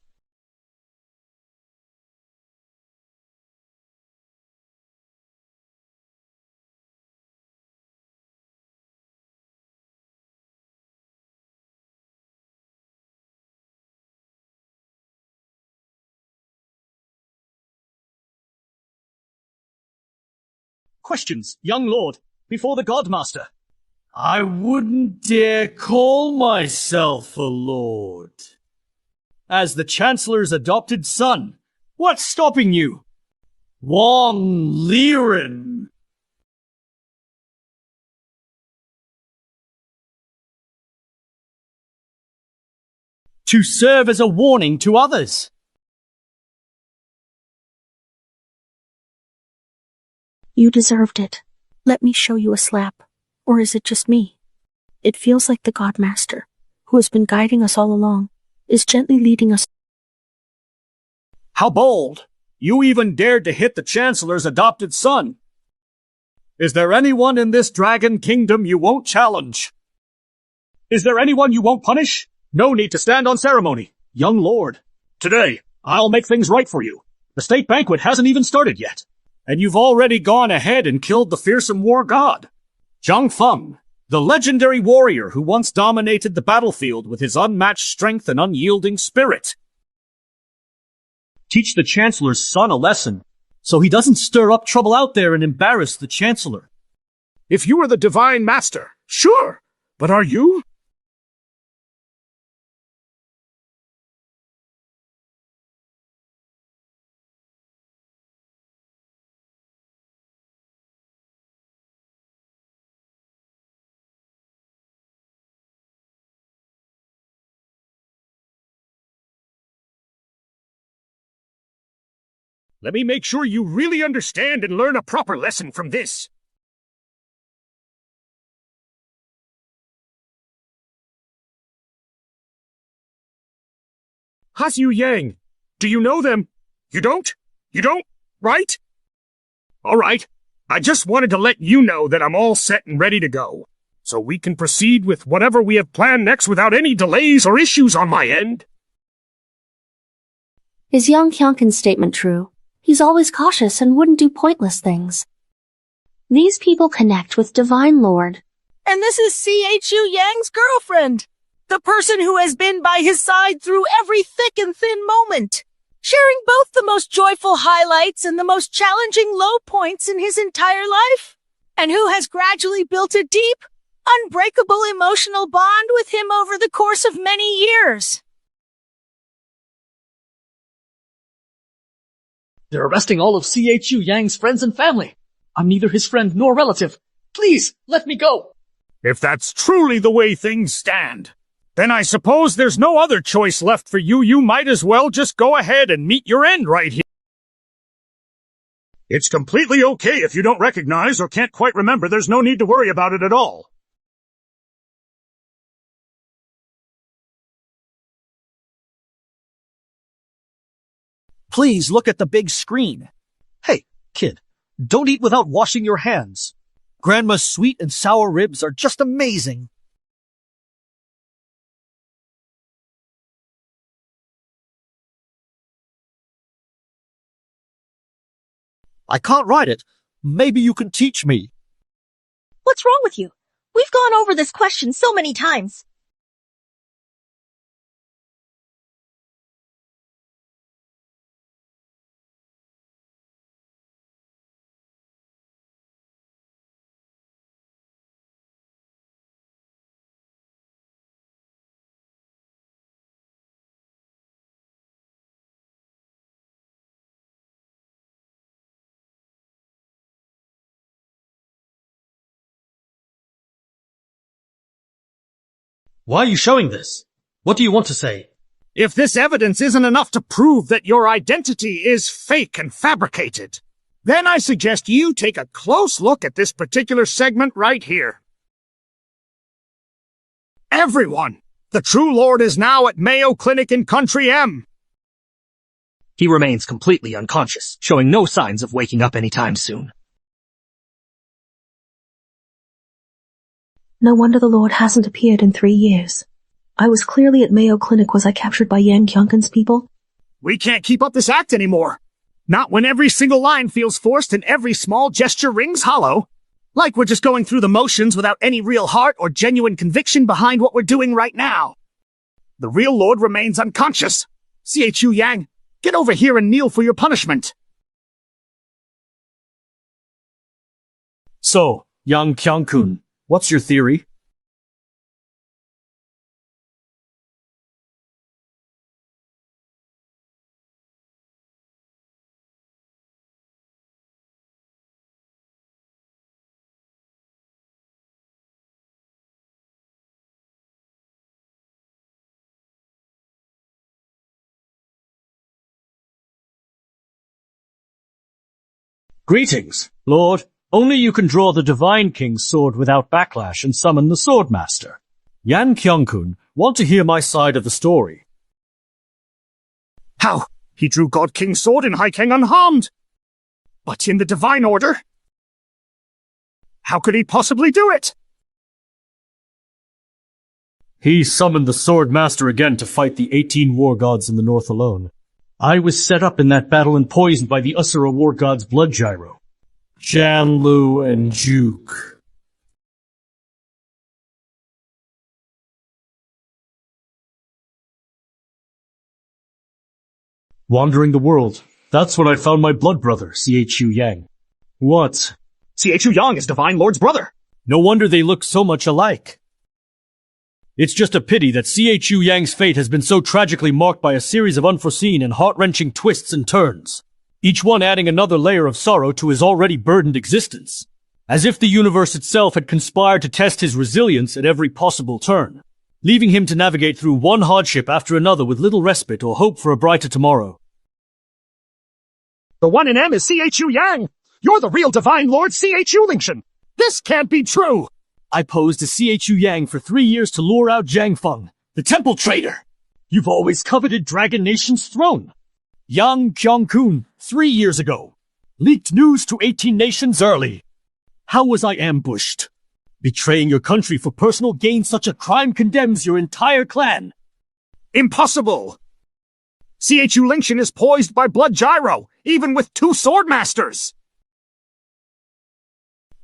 Questions, young lord, before the Godmaster. I wouldn't dare call myself a lord. As the Chancellor's adopted son, what's stopping you? Wong Liren. To serve as a warning to others. You deserved it. Let me show you a slap. Or is it just me? It feels like the Godmaster, who has been guiding us all along, is gently leading us. How bold! You even dared to hit the Chancellor's adopted son. Is there anyone in this Dragon Kingdom you won't challenge? Is there anyone you won't punish? No need to stand on ceremony, young lord. Today, I'll make things right for you. The state banquet hasn't even started yet. And you've already gone ahead and killed the fearsome war god. Zhang Feng, the legendary warrior who once dominated the battlefield with his unmatched strength and unyielding spirit. Teach the Chancellor's son a lesson, so he doesn't stir up trouble out there and embarrass the Chancellor. If you are the Divine Master, sure, but are you? Let me make sure you really understand and learn a proper lesson from this. Hasyu Yang, do you know them? You don't? You don't, right? All right. I just wanted to let you know that I'm all set and ready to go, so we can proceed with whatever we have planned next without any delays or issues on my end. Is Yang Hyunkin's statement true? He's always cautious and wouldn't do pointless things. These people connect with Divine Lord. And this is CHU Yang's girlfriend, the person who has been by his side through every thick and thin moment, sharing both the most joyful highlights and the most challenging low points in his entire life, and who has gradually built a deep, unbreakable emotional bond with him over the course of many years. They're arresting all of CHU Yang's friends and family. I'm neither his friend nor relative. Please, let me go. If that's truly the way things stand, then I suppose there's no other choice left for you. You might as well just go ahead and meet your end right here. It's completely okay if you don't recognize or can't quite remember. There's no need to worry about it at all. Please look at the big screen. Hey, kid, don't eat without washing your hands. Grandma's sweet and sour ribs are just amazing. I can't ride it. Maybe you can teach me. What's wrong with you? We've gone over this question so many times. Why are you showing this? What do you want to say? If this evidence isn't enough to prove that your identity is fake and fabricated, then I suggest you take a close look at this particular segment right here. Everyone! The true Lord is now at Mayo Clinic in Country M. He remains completely unconscious, showing no signs of waking up anytime soon. No wonder the Lord hasn't appeared in 3 years. I was clearly at Mayo Clinic. Was I captured by Yang Kyungkin's people? We can't keep up this act anymore. Not when every single line feels forced and every small gesture rings hollow. Like we're just going through the motions without any real heart or genuine conviction behind what we're doing right now. The real Lord remains unconscious. CHU Yang, get over here and kneel for your punishment. So, Yang Kyung-kun, what's your theory? Greetings, Lord. Only you can draw the Divine King's sword without backlash and summon the Swordmaster. Yan Kyung-kun, want to hear my side of the story. How? He drew God King's sword in Haikeng unharmed. But in the Divine Order? How could he possibly do it? He summoned the Swordmaster again to fight the 18 war gods in the north alone. I was set up in that battle and poisoned by the Usura war god's blood gyro. Janlu and Juke. Wandering the world. That's when I found my blood brother, CHU Yang. What? CHU Yang is Divine Lord's brother. No wonder they look so much alike. It's just a pity that CHU Yang's fate has been so tragically marked by a series of unforeseen and heart-wrenching twists and turns, each one adding another layer of sorrow to his already burdened existence, as if the universe itself had conspired to test his resilience at every possible turn, leaving him to navigate through one hardship after another with little respite or hope for a brighter tomorrow. The one in M is CHU Yang. You're the real Divine Lord CHU Lingshan. This can't be true. I posed as CHU Yang for 3 years to lure out Zhang Feng, the temple traitor. You've always coveted Dragon Nation's throne. Yang Kyung-kun, 3 years ago, leaked news to 18 nations early. How was I ambushed? Betraying your country for personal gain, such a crime condemns your entire clan. Impossible! CHU Lingshan is poised by blood gyro, even with 2 swordmasters.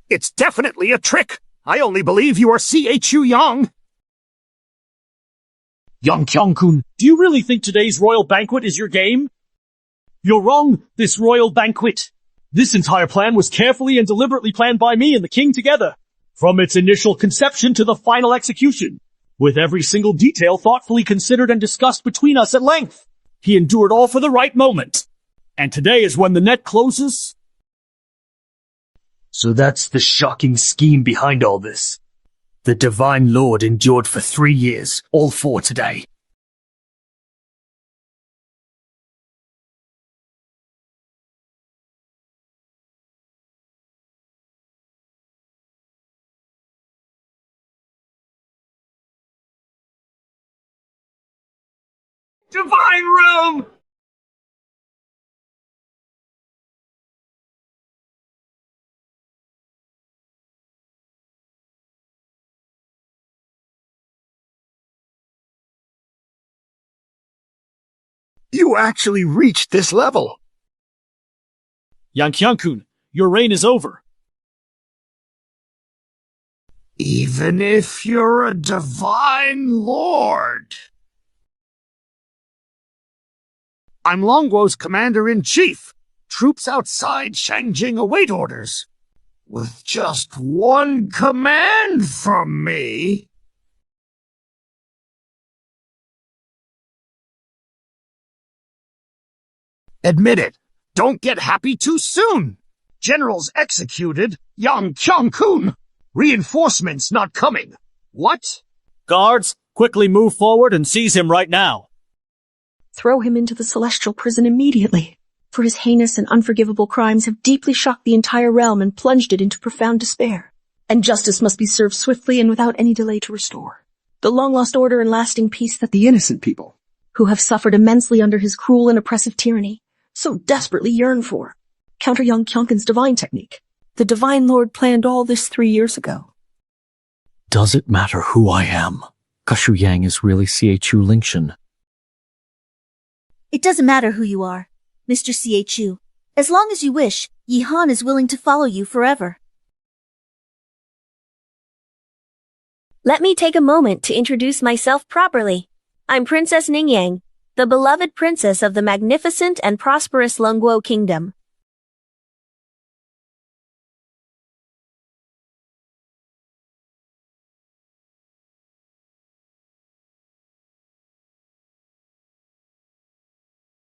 It's definitely a trick. I only believe you are CHU Yang. Yang Kyung-kun, do you really think today's royal banquet is your game? You're wrong, this royal banquet. This entire plan was carefully and deliberately planned by me and the king together, from its initial conception to the final execution, with every single detail thoughtfully considered and discussed between us at length. He endured all for the right moment. And today is when the net closes? So that's the shocking scheme behind all this. The Divine Lord endured for 3 years, all for today. Divine Realm! You actually reached this level. Yang Qiangkun, your reign is over. Even if you're a divine lord. I'm Longguo's commander-in-chief. Troops outside Shangjing await orders. With just one command from me. Admit it. Don't get happy too soon. Generals executed. Yang Qiangkun. Reinforcements not coming. What? Guards, quickly move forward and seize him right now. Throw him into the celestial prison immediately, for his heinous and unforgivable crimes have deeply shocked the entire realm and plunged it into profound despair. And justice must be served swiftly and without any delay to restore the long-lost order and lasting peace that the innocent people, who have suffered immensely under his cruel and oppressive tyranny, so desperately yearn for. Counter Yang Qiangkun's divine technique. The Divine Lord planned all this 3 years ago. Does it matter who I am? Kashu Yang is really CHU Lingshan. It doesn't matter who you are, Mr. CHU. As long as you wish, Yi Han is willing to follow you forever. Let me take a moment to introduce myself properly. I'm Princess Ningyang, the beloved princess of the magnificent and prosperous Longguo Kingdom.